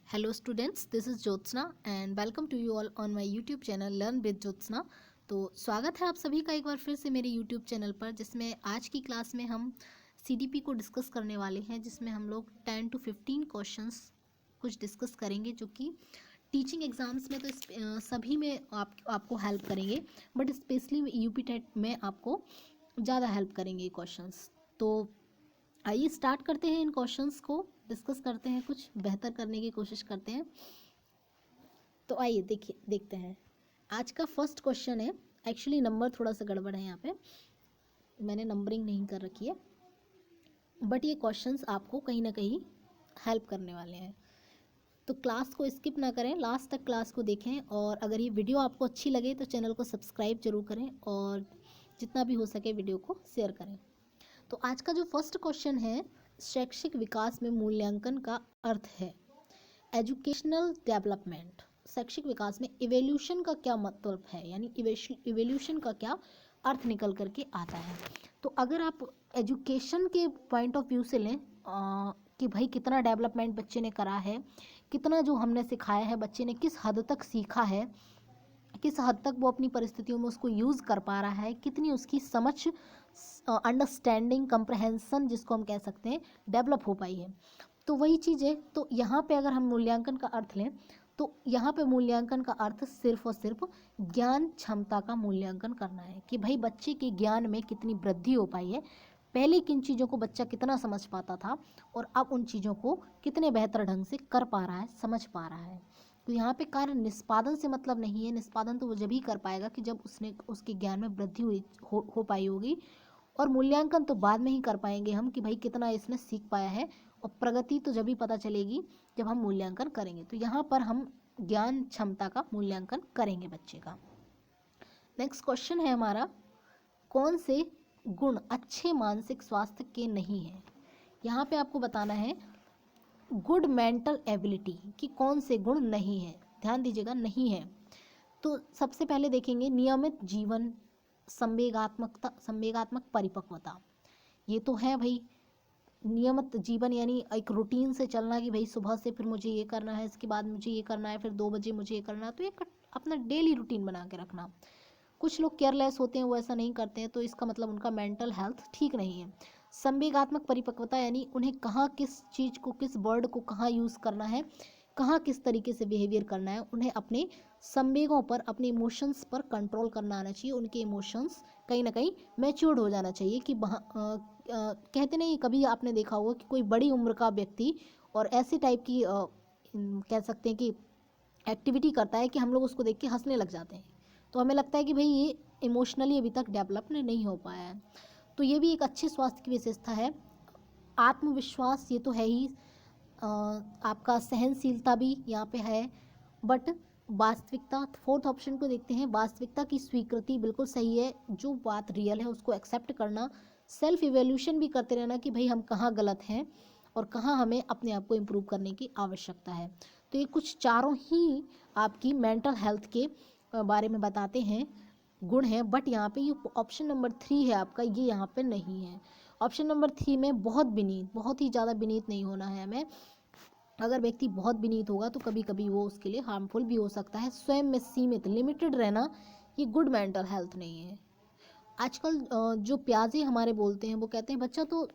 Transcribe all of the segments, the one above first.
Hello students, this is Jyotsna and welcome to you all on my YouTube channel learn with Jyotsna. तो स्वागत है आप सभी का एक बार फिर से मेरे यूट्यूब चैनल पर, जिसमें आज की क्लास में हम सीडीपी को डिस्कस करने वाले हैं, जिसमें हम लोग 10 to 15 क्वेश्चंस कुछ डिस्कस करेंगे, जो कि टीचिंग एग्ज़ाम्स में तो सभी में आपको हेल्प करेंगे, बट स्पेशली यूपी टेट में आपको ज़्यादा हेल्प करेंगे ये क्वेश्चंस। तो आइए स्टार्ट करते हैं, इन क्वेश्चंस को डिस्कस करते हैं, कुछ बेहतर करने की कोशिश करते हैं। तो आइए देखते हैं। आज का फर्स्ट क्वेश्चन है, एक्चुअली नंबर थोड़ा सा गड़बड़ है, यहाँ पे मैंने नंबरिंग नहीं कर रखी है, बट ये क्वेश्चंस आपको कहीं ना कहीं हेल्प करने वाले हैं। तो क्लास को स्किप ना करें, लास्ट तक क्लास को देखें, और अगर ये वीडियो आपको अच्छी लगे तो चैनल को सब्सक्राइब जरूर करें और जितना भी हो सके वीडियो को शेयर करें। तो आज का जो फर्स्ट क्वेश्चन है, शैक्षिक विकास में मूल्यांकन का अर्थ है। एजुकेशनल डेवलपमेंट, शैक्षिक विकास में इवोल्यूशन का क्या मतलब है, यानी इवोल्यूशन का क्या अर्थ निकल करके आता है। तो अगर आप एजुकेशन के पॉइंट ऑफ व्यू से लें कि भाई कितना डेवलपमेंट बच्चे ने करा है, कितना जो हमने सिखाया है, बच्चे ने किस हद तक सीखा है, किस हद तक वो अपनी परिस्थितियों में उसको यूज़ कर पा रहा है, कितनी उसकी समझ, अंडरस्टैंडिंग, कंप्रहेंसन जिसको हम कह सकते हैं, डेवलप हो पाई है। तो वही चीज़ है। तो यहाँ पे अगर हम मूल्यांकन का अर्थ लें, तो यहाँ पे मूल्यांकन का अर्थ सिर्फ और सिर्फ ज्ञान क्षमता का मूल्यांकन करना है, कि भाई बच्चे के ज्ञान में कितनी वृद्धि हो पाई है, पहले किन चीज़ों को बच्चा कितना समझ पाता था और अब उन चीज़ों को कितने बेहतर ढंग से कर पा रहा है, समझ पा रहा है। तो यहाँ पे कार्य निष्पादन से मतलब नहीं है, निष्पादन तो वो जब ही कर पाएगा कि जब उसके ज्ञान में वृद्धि हो पाई होगी, और मूल्यांकन तो बाद में ही कर पाएंगे हम कि भाई कितना इसने सीख पाया है, और प्रगति तो जब ही पता चलेगी जब हम मूल्यांकन करेंगे। तो यहाँ पर हम ज्ञान क्षमता का मूल्यांकन करेंगे बच्चे का। नेक्स्ट क्वेश्चन है हमारा, कौन से गुण अच्छे मानसिक स्वास्थ्य के नहीं हैं। यहाँ पे आपको बताना है गुड मेंटल एबिलिटी कि कौन से गुण नहीं है। ध्यान दीजिएगा, नहीं है। तो सबसे पहले देखेंगे नियमित जीवन, संवेगात्मक परिपक्वता। ये तो है भाई, नियमित जीवन यानी एक रूटीन से चलना, कि भाई सुबह से फिर मुझे ये करना है, इसके बाद मुझे ये करना है, फिर 2 बजे मुझे ये करना है। तो एक अपना डेली रूटीन बना के रखना। कुछ लोग केयरलेस होते हैं, वो ऐसा नहीं करते हैं, तो इसका मतलब उनका मेंटल हेल्थ ठीक नहीं है। संवेगात्मक परिपक्वता यानी उन्हें कहाँ किस चीज़ को, किस वर्ड को कहाँ यूज़ करना है, कहाँ किस तरीके से बिहेवियर करना है, उन्हें अपने संवेगों पर, अपने इमोशंस पर कंट्रोल करना आना चाहिए। उनके इमोशंस कहीं ना कहीं मैच्योर्ड हो जाना चाहिए, कि कहते नहीं, कभी आपने देखा होगा कि कोई बड़ी उम्र का व्यक्ति और ऐसे टाइप की कह सकते हैं कि एक्टिविटी करता है कि हम लोग उसको देख के हंसने लग जाते हैं। तो हमें लगता है कि भाई ये इमोशनली अभी तक डेवलप नहीं हो पाया है। तो ये भी एक अच्छे स्वास्थ्य की विशेषता है। आत्मविश्वास ये तो है ही, आपका सहनशीलता भी यहाँ पे है, बट वास्तविकता, फोर्थ ऑप्शन को देखते हैं, वास्तविकता की स्वीकृति बिल्कुल सही है। जो बात रियल है उसको एक्सेप्ट करना, सेल्फ इवेल्यूशन भी करते रहना कि भाई हम कहाँ गलत हैं और कहाँ हमें अपने आप को इम्प्रूव करने की आवश्यकता है। तो ये कुछ चारों ही आपकी मेंटल हेल्थ के बारे में बताते हैं, गुण हैं। बट यहाँ पे ये ऑप्शन नंबर 3 है आपका, ये यहाँ पे नहीं है। ऑप्शन नंबर 3 में बहुत विनीत, बहुत ही ज़्यादा विनीत नहीं होना है हमें। अगर व्यक्ति बहुत विनीत होगा तो कभी कभी वो उसके लिए हार्मफुल भी हो सकता है। स्वयं में सीमित, लिमिटेड रहना, ये गुड मेंटल हेल्थ नहीं है। आजकल जो प्याजे हमारे बोलते हैं, वो कहते हैं बच्चा तो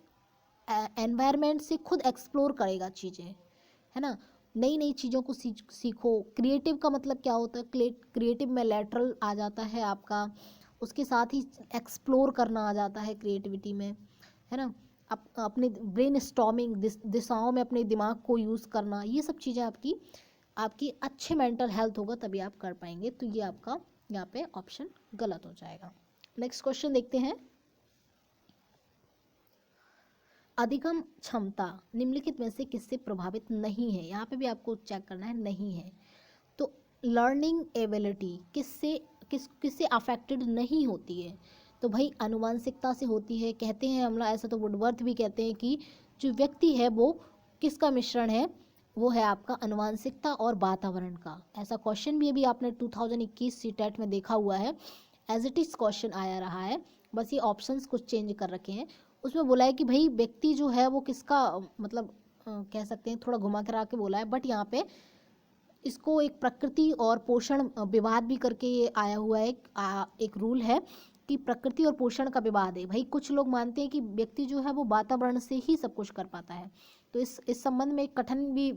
एनवायरनमेंट से खुद एक्सप्लोर करेगा चीज़ें, है ना, नई नई चीज़ों को सीखो। क्रिएटिव का मतलब क्या होता है, क्रिएटिव में लैटरल आ जाता है आपका, उसके साथ ही एक्सप्लोर करना आ जाता है क्रिएटिविटी में, है ना। अपने ब्रेन स्टॉर्मिंग, दिशाओं में अपने दिमाग को यूज़ करना, ये सब चीज़ें आपकी आपकी अच्छे मेंटल हेल्थ होगा तभी आप कर पाएंगे। तो ये आपका यहाँ पे ऑप्शन गलत हो जाएगा। नेक्स्ट क्वेश्चन देखते हैं, अधिगम क्षमता निम्नलिखित में से किससे प्रभावित नहीं है। यहाँ पे भी आपको चेक करना है, नहीं है। तो लर्निंग एबिलिटी किससे अफेक्टेड नहीं होती है। तो भाई आनुवांशिकता से होती है, कहते हैं हम लोग, ऐसा तो वुडवर्थ भी कहते हैं कि जो व्यक्ति है वो किसका मिश्रण है, वो है आपका आनुवांशिकता और वातावरण का। ऐसा क्वेश्चन भी अभी आपने 2021 सीटेट में देखा हुआ है, एज इट इज़ क्वेश्चन आया रहा है, बस ये ऑप्शंस कुछ चेंज कर रखे हैं। उसमें बोला है कि भाई व्यक्ति जो है वो किसका, मतलब कह सकते हैं थोड़ा घुमा करा के बोला है, बट यहाँ पे इसको एक प्रकृति और पोषण विवाद भी करके ये आया हुआ है। एक रूल है कि प्रकृति और पोषण का विवाद है। भाई कुछ लोग मानते हैं कि व्यक्ति जो है वो वातावरण से ही सब कुछ कर पाता है। तो इस संबंध में एक कथन भी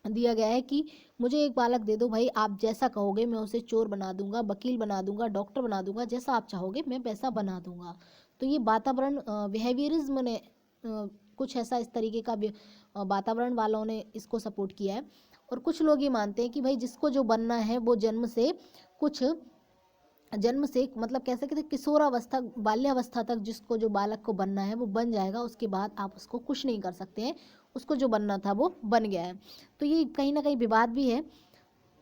दिया गया है कि मुझे एक बालक दे दो भाई, आप जैसा कहोगे मैं उसे चोर बना दूंगा, वकील बना दूंगा, डॉक्टर बना दूंगा, जैसा आप चाहोगे मैं वैसा बना दूंगा। तो ये वातावरण बिहेवियरिज्म ने कुछ ऐसा इस तरीके का वातावरण वालों ने इसको सपोर्ट किया है। और कुछ लोग ये मानते हैं कि भाई जिसको जो बनना है वो जन्म से मतलब कह सकते हैं किशोरावस्था बाल्यावस्था तक जिसको जो बालक को बनना है वो बन जाएगा, उसके बाद आप उसको कुछ नहीं कर सकते हैं, उसको जो बनना था वो बन गया है। तो ये कहीं ना कहीं विवाद भी है।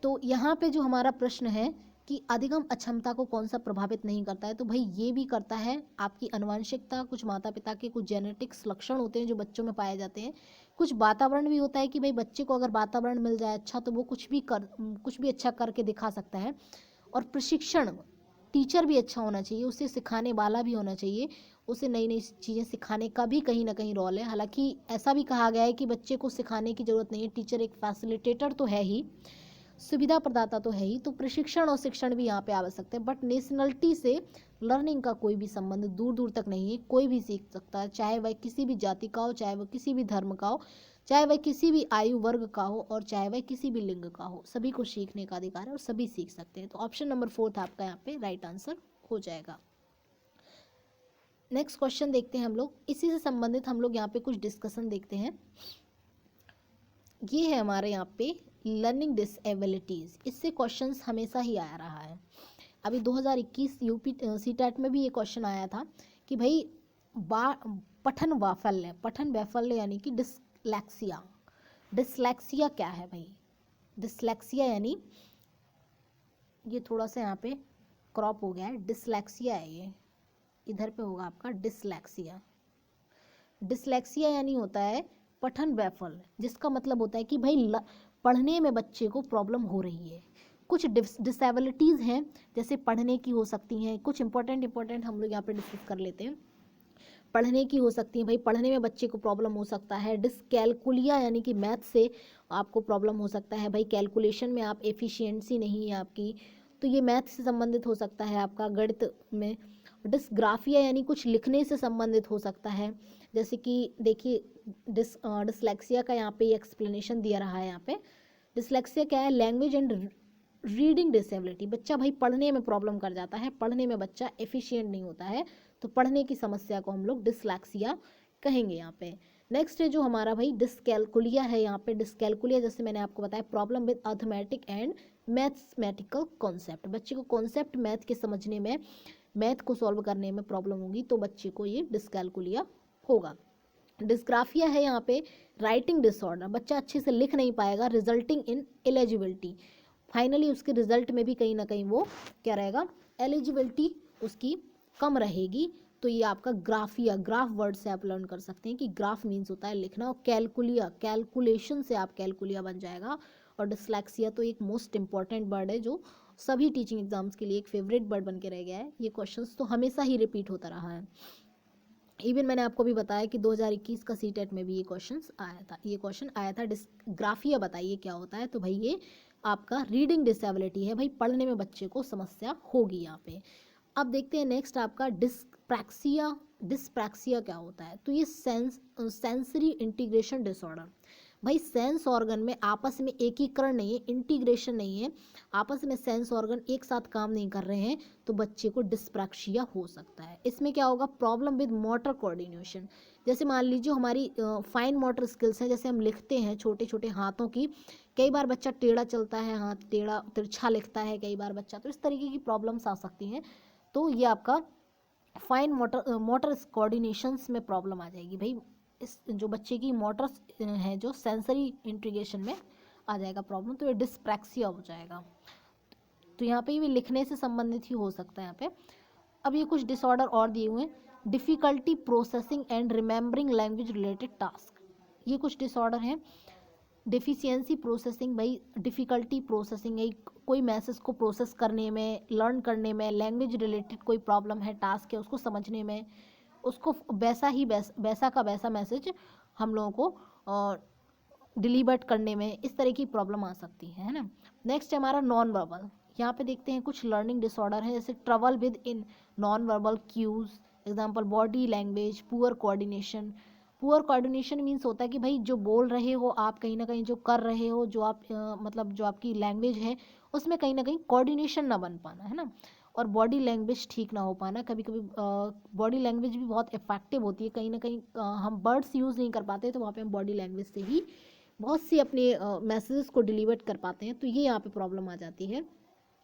तो यहाँ पे जो हमारा प्रश्न है कि अधिगम अक्षमता को कौन सा प्रभावित नहीं करता है, तो भाई ये भी करता है आपकी आनुवंशिकता, कुछ माता पिता के कुछ जेनेटिक्स लक्षण होते हैं जो बच्चों में पाए जाते हैं, कुछ वातावरण भी होता है कि भाई बच्चे को अगर वातावरण मिल जाए अच्छा तो वो कुछ भी अच्छा करके दिखा सकता है। और प्रशिक्षण, टीचर भी अच्छा होना चाहिए, उसे सिखाने वाला भी होना चाहिए, उसे नई नई चीज़ें सिखाने का भी कहीं ना कहीं रोल है। हालांकि ऐसा भी कहा गया है कि बच्चे को सिखाने की ज़रूरत नहीं है, टीचर एक फैसिलिटेटर तो है ही, सुविधा प्रदाता तो है ही। तो प्रशिक्षण और शिक्षण भी यहाँ पे आवश्यक है। बट नेशनलिटी से लर्निंग का कोई भी संबंध दूर दूर तक नहीं है, कोई भी सीख सकता है, चाहे वह किसी भी जाति का हो, चाहे वह किसी भी धर्म का हो, चाहे वह किसी भी आयु वर्ग का हो, और चाहे वह किसी भी लिंग का हो, सभी को सीखने का अधिकार है और सभी सीख सकते हैं। तो ऑप्शन नंबर 4 आपका यहाँ पे राइट आंसर हो जाएगा। नेक्स्ट क्वेश्चन देखते हैं हम लोग, इसी से संबंधित हम लोग यहाँ पे कुछ डिस्कशन देखते हैं। ये है हमारे यहाँ पे लर्निंग डिसेबिलिटीज़, इससे क्वेश्चंस हमेशा ही आ रहा है। अभी 2021 यूपी सीटेट में भी ये क्वेश्चन आया था कि भाई पठन वैफल्य यानी कि डिसलेक्सिया। डिसलेक्सिया क्या है भाई? डिसलेक्सिया यानी, ये थोड़ा सा यहाँ पे क्रॉप हो गया है, डिसलेक्सिया है, ये इधर पे होगा आपका डिसलेक्सिया। डिसलेक्सिया यानी होता है पठन वैफल्य, जिसका मतलब होता है कि भाई पढ़ने में बच्चे को प्रॉब्लम हो रही है। कुछ डिसेबिलिटीज़ हैं जैसे पढ़ने की हो सकती हैं, कुछ इंपॉर्टेंट हम लोग यहाँ पे डिस्कस कर लेते हैं। पढ़ने की हो सकती है, भाई पढ़ने में बच्चे को प्रॉब्लम हो सकता है। डिसकैलकुलिया यानी कि मैथ से आपको प्रॉब्लम हो सकता है, भाई कैलकुलेशन में आप एफिशिएंसी नहीं है आपकी, तो ये मैथ से संबंधित हो सकता है आपका, गणित में। डिसग्राफिया यानी कुछ लिखने से संबंधित हो सकता है, जैसे कि देखिए डिसलेक्सिया का यहाँ पे एक्सप्लेनेशन दिया रहा है। यहाँ पे डिसलेक्सिया क्या है? लैंग्वेज एंड रीडिंग डिसेबिलिटी, बच्चा भाई पढ़ने में प्रॉब्लम कर जाता है, पढ़ने में बच्चा एफिशिएंट नहीं होता है, तो पढ़ने की समस्या को हम लोग डिसलेक्सिया कहेंगे यहाँ पे। नेक्स्ट है जो हमारा भाई डिसकैलकुलिया है। यहाँ पे डिसकैलकुलिया जैसे मैंने आपको बताया problem with arithmetic and mathematical concept, बच्चे को कॉन्सेप्ट मैथ के समझने में, मैथ को सॉल्व करने में प्रॉब्लम होगी तो बच्चे को ये डिसकैलकुलिया होगा। डिस्ग्राफिया है यहाँ पे राइटिंग डिसऑर्डर, बच्चा अच्छे से लिख नहीं पाएगा, रिजल्टिंग इन एलिजिबिलिटी, फाइनली उसके रिजल्ट में भी कहीं ना कहीं वो क्या रहेगा, एलिजिबिलिटी उसकी कम रहेगी। तो ये आपका ग्राफिया, ग्राफ वर्ड से आप लर्न कर सकते हैं कि ग्राफ मीन्स होता है लिखना, और कैलकुलिया, कैलकुलेशन से आप कैलकुलिया बन जाएगा। और डिसलेक्सिया तो एक मोस्ट इंपॉर्टेंट वर्ड है जो सभी टीचिंग एग्जाम्स के लिए एक फेवरेट वर्ड बन के रह गया है। ये क्वेश्चंस तो हमेशा ही रिपीट होता रहा है। इवन मैंने आपको भी बताया कि 2021 का सीटेट में भी ये क्वेश्चन आया था। डिसग्राफिया बताइए क्या होता है? तो भाई ये आपका रीडिंग डिसेबिलिटी है, भाई पढ़ने में बच्चे को समस्या होगी यहाँ पे। अब देखते हैं नेक्स्ट आपका डिस्प्रैक्सिया। डिस्प्रैक्सिया क्या होता है? तो ये सेंसरी इंटीग्रेशन डिसऑर्डर, भाई सेंस ऑर्गन में आपस में एकीकरण नहीं है, इंटीग्रेशन नहीं है, आपस में सेंस ऑर्गन एक साथ काम नहीं कर रहे हैं, तो बच्चे को डिस्प्रैक्सिया हो सकता है। इसमें क्या होगा? प्रॉब्लम विद मोटर कोऑर्डिनेशन, जैसे मान लीजिए हमारी फाइन मोटर स्किल्स हैं, जैसे हम लिखते हैं छोटे छोटे हाथों की, कई बार बच्चा टेढ़ा चलता है, हाथ टेढ़ा तिरछा लिखता है कई बार बच्चा, तो इस तरीके की प्रॉब्लम्स आ सकती हैं। तो ये आपका फाइन मोटर कोऑर्डिनेशंस में प्रॉब्लम आ जाएगी, भाई इस जो बच्चे की मोटर्स है जो सेंसरी इंटीग्रेशन में आ जाएगा प्रॉब्लम, तो ये डिस्प्रैक्सिया हो जाएगा। तो यहाँ पे भी लिखने से संबंधित ही हो सकता है यहाँ पे। अब ये कुछ डिसऑर्डर और दिए हुए हैं, difficulty processing and remembering language related task, ये कुछ डिसऑर्डर हैं। डिफिशियंसी प्रोसेसिंग, भाई डिफ़िकल्टी प्रोसेसिंग है, कोई मैसेज को प्रोसेस करने में, लर्न करने में, लैंग्वेज रिलेटेड कोई प्रॉब्लम है, टास्क है उसको समझने में, उसको वैसा का वैसा मैसेज हम लोगों को डिलीवर्ट करने में, इस तरह की प्रॉब्लम आ सकती है ना। नेक्स्ट है हमारा नॉन वर्बल। यहाँ पे देखते हैं कुछ लर्निंग डिसऑर्डर है, जैसे trouble with in non verbal cues, example body language, poor coordination. Poor coordination means होता है कि भाई जो बोल रहे हो आप, कहीं ना कहीं जो कर रहे हो, जो आप मतलब जो आपकी लैंग्वेज है उसमें कहीं ना कहीं कोऑर्डिनेशन ना बन पाना, है ना। और बॉडी लैंग्वेज ठीक ना हो पाना, कभी कभी बॉडी लैंग्वेज भी बहुत इफेक्टिव होती है, कहीं ना कहीं हम वर्ड्स यूज़ नहीं कर पाते, तो वहाँ पे हम बॉडी लैंग्वेज से ही बहुत सी अपने मैसेजेस को डिलीवर कर पाते हैं, तो ये यहाँ पे प्रॉब्लम आ जाती है,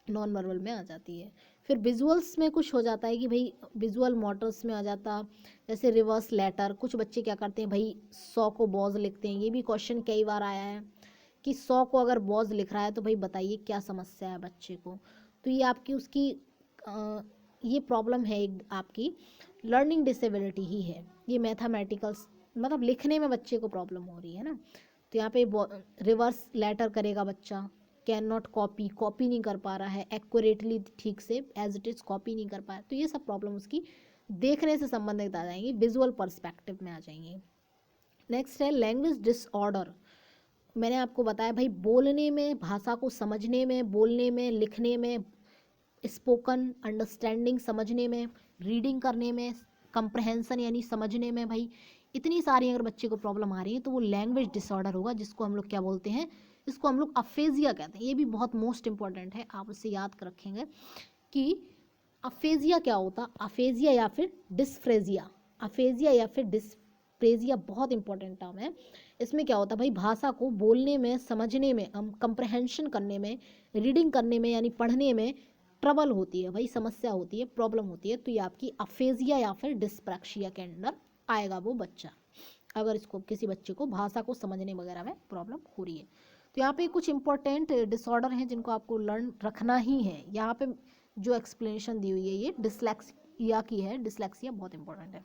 नॉन वर्बल में आ जाती है। फिर विजुअल्स में कुछ हो जाता है कि भाई विजुअल मोटर्स में आ जाता, जैसे रिवर्स लेटर। कुछ बच्चे क्या करते हैं भाई, 100 को बॉज लिखते हैं, ये भी क्वेश्चन कई बार आया है कि 100 को अगर बॉज लिख रहा है तो भाई बताइए क्या समस्या है बच्चे को। तो ये आपकी उसकी ये प्रॉब्लम है, एक आपकी लर्निंग डिसेबिलिटी ही है, ये मैथमेटिकल्स मतलब लिखने में बच्चे को प्रॉब्लम हो रही है ना। तो यहाँ पे रिवर्स लेटर करेगा बच्चा, कैन नॉट कॉपी, कॉपी नहीं कर पा रहा है एक्यूरेटली, ठीक से एज इट इज़ कॉपी नहीं कर पा रहा, तो ये सब प्रॉब्लम उसकी देखने से संबंधित आ जाएंगी, विजुअल पर्सपेक्टिव में आ जाएंगी। नेक्स्ट है लैंग्वेज डिसऑर्डर। मैंने आपको बताया भाई बोलने में, भाषा को समझने में, बोलने में, लिखने में, स्पोकन अंडरस्टैंडिंग समझने में, रीडिंग करने में, कंप्रहेंसन यानी समझने में, भाई इतनी सारी अगर बच्चे को प्रॉब्लम आ रही है तो वो लैंग्वेज डिसऑर्डर होगा, जिसको हम लोग क्या बोलते हैं, इसको हम लोग अफेजिया कहते हैं। ये भी बहुत मोस्ट इंपॉर्टेंट है, आप उसे याद कर रखेंगे कि अफेजिया क्या होता, अफेजिया या फिर डिस्फ्रेजिया, अफेजिया या फिर डिस्फ्रेजिया बहुत इंपॉर्टेंट टर्म है। इसमें क्या होता है भाई, भाषा को बोलने में, समझने में, कंप्रहेंशन करने में, रीडिंग करने में यानी पढ़ने में ट्रबल होती है भाई, समस्या होती है, प्रॉब्लम होती है, तो ये आपकी अफेजिया या फिर डिस्प्रैक्सिया के अंदर आएगा वो बच्चा, अगर इसको किसी बच्चे को भाषा को समझने वगैरह में प्रॉब्लम हो रही है। तो यहाँ पे कुछ इंपॉर्टेंट डिसऑर्डर हैं जिनको आपको लर्न रखना ही है। यहाँ पे जो एक्सप्लेनेशन दी हुई है ये डिसलेक्सिया की है, डिसलेक्सिया बहुत इंपॉर्टेंट है।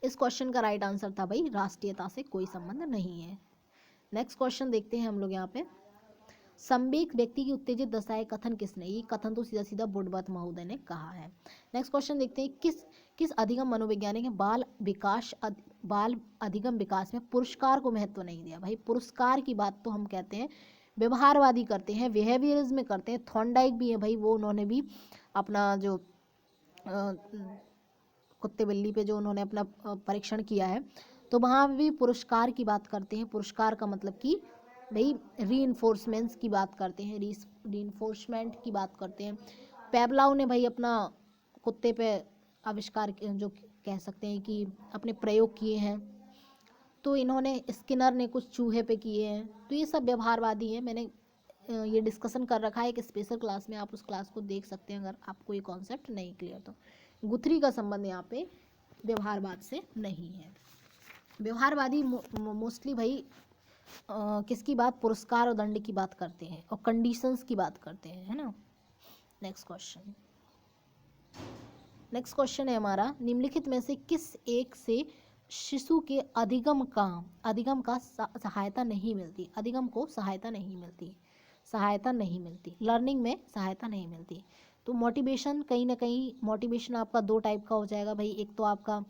इस क्वेश्चन का राइट आंसर था भाई राष्ट्रीयता से कोई संबंध नहीं है। नेक्स्ट क्वेश्चन देखते हैं हम लोग यहाँ पे, संवेग व्यक्ति की उत्तेजित दशाएं कथन किसने, ये कथन तो सीधा सीधा बुडवर्थ महोदय ने कहा है। नेक्स्ट क्वेश्चन देखते हैं, किस अधिगम मनोवैज्ञानिक ने बाल अधिगम विकास में पुरस्कार को महत्व नहीं दिया। भाई पुरस्कार की बात तो हम कहते हैं व्यवहारवादी करते हैं, बिहेवियरिज्म में करते हैं, थॉर्नडाइक भी है भाई, वो उन्होंने भी अपना जो कुत्ते बिल्ली पे जो उन्होंने अपना परीक्षण किया है, तो वहाँ भी पुरस्कार की बात करते हैं। पुरस्कार का मतलब कि भाई रीइंफोर्समेंट्स की बात करते हैं, रीइंफोर्समेंट की बात करते हैं। पेवलाव ने भाई अपना कुत्ते पे आविष्कार जो कह सकते हैं कि अपने प्रयोग किए हैं, तो इन्होंने स्किनर ने कुछ चूहे पे किए हैं, तो ये सब व्यवहारवादी हैं। मैंने ये डिस्कशन कर रखा है एक स्पेशल क्लास में, आप उस क्लास को देख सकते हैं अगर आपको ये कॉन्सेप्ट नहीं क्लियर तो। गुथरी का संबंध यहाँ पे व्यवहारवाद से नहीं है। व्यवहारवादी मोस्टली भाई किसकी बात, पुरस्कार और दंड की बात करते हैं और कंडीशंस की बात करते हैं, है ना। नेक्स्ट क्वेश्चन है हमारा, निम्नलिखित में से किस एक से शिशु के अधिगम का सहायता नहीं मिलती, अधिगम को सहायता नहीं मिलती, लर्निंग में सहायता नहीं मिलती। तो मोटिवेशन, कहीं ना कहीं मोटिवेशन आपका दो टाइप का हो जाएगा भाई, एक तो आपका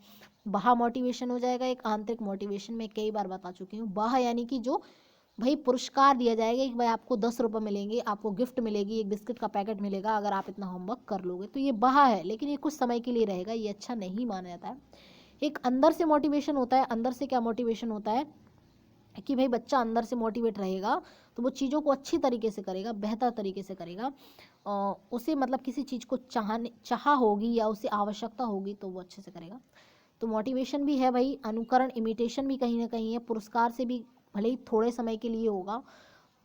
बाह्य मोटिवेशन हो जाएगा, एक आंतरिक मोटिवेशन। मैं कई बार बता चुकी हूँ, बाह्य यानी कि जो भाई पुरस्कार दिया जाएगा कि भाई आपको 10 रुपये मिलेंगे, आपको गिफ्ट मिलेगी, एक बिस्किट का पैकेट मिलेगा अगर आप इतना होमवर्क कर लोगे, तो ये बाह्य है, लेकिन ये कुछ समय के लिए रहेगा, ये अच्छा नहीं माना जाता है। एक अंदर से मोटिवेशन होता है, अंदर से क्या मोटिवेशन होता है कि भाई बच्चा अंदर से मोटिवेट रहेगा तो वो चीज़ों को अच्छी तरीके से करेगा, बेहतर तरीके से करेगा, उसे मतलब किसी चीज़ को चाह होगी या उसे आवश्यकता होगी तो वो अच्छे से करेगा। तो मोटिवेशन भी है भाई, अनुकरण इमिटेशन भी कहीं ना कहीं है, पुरस्कार से भी भले ही थोड़े समय के लिए होगा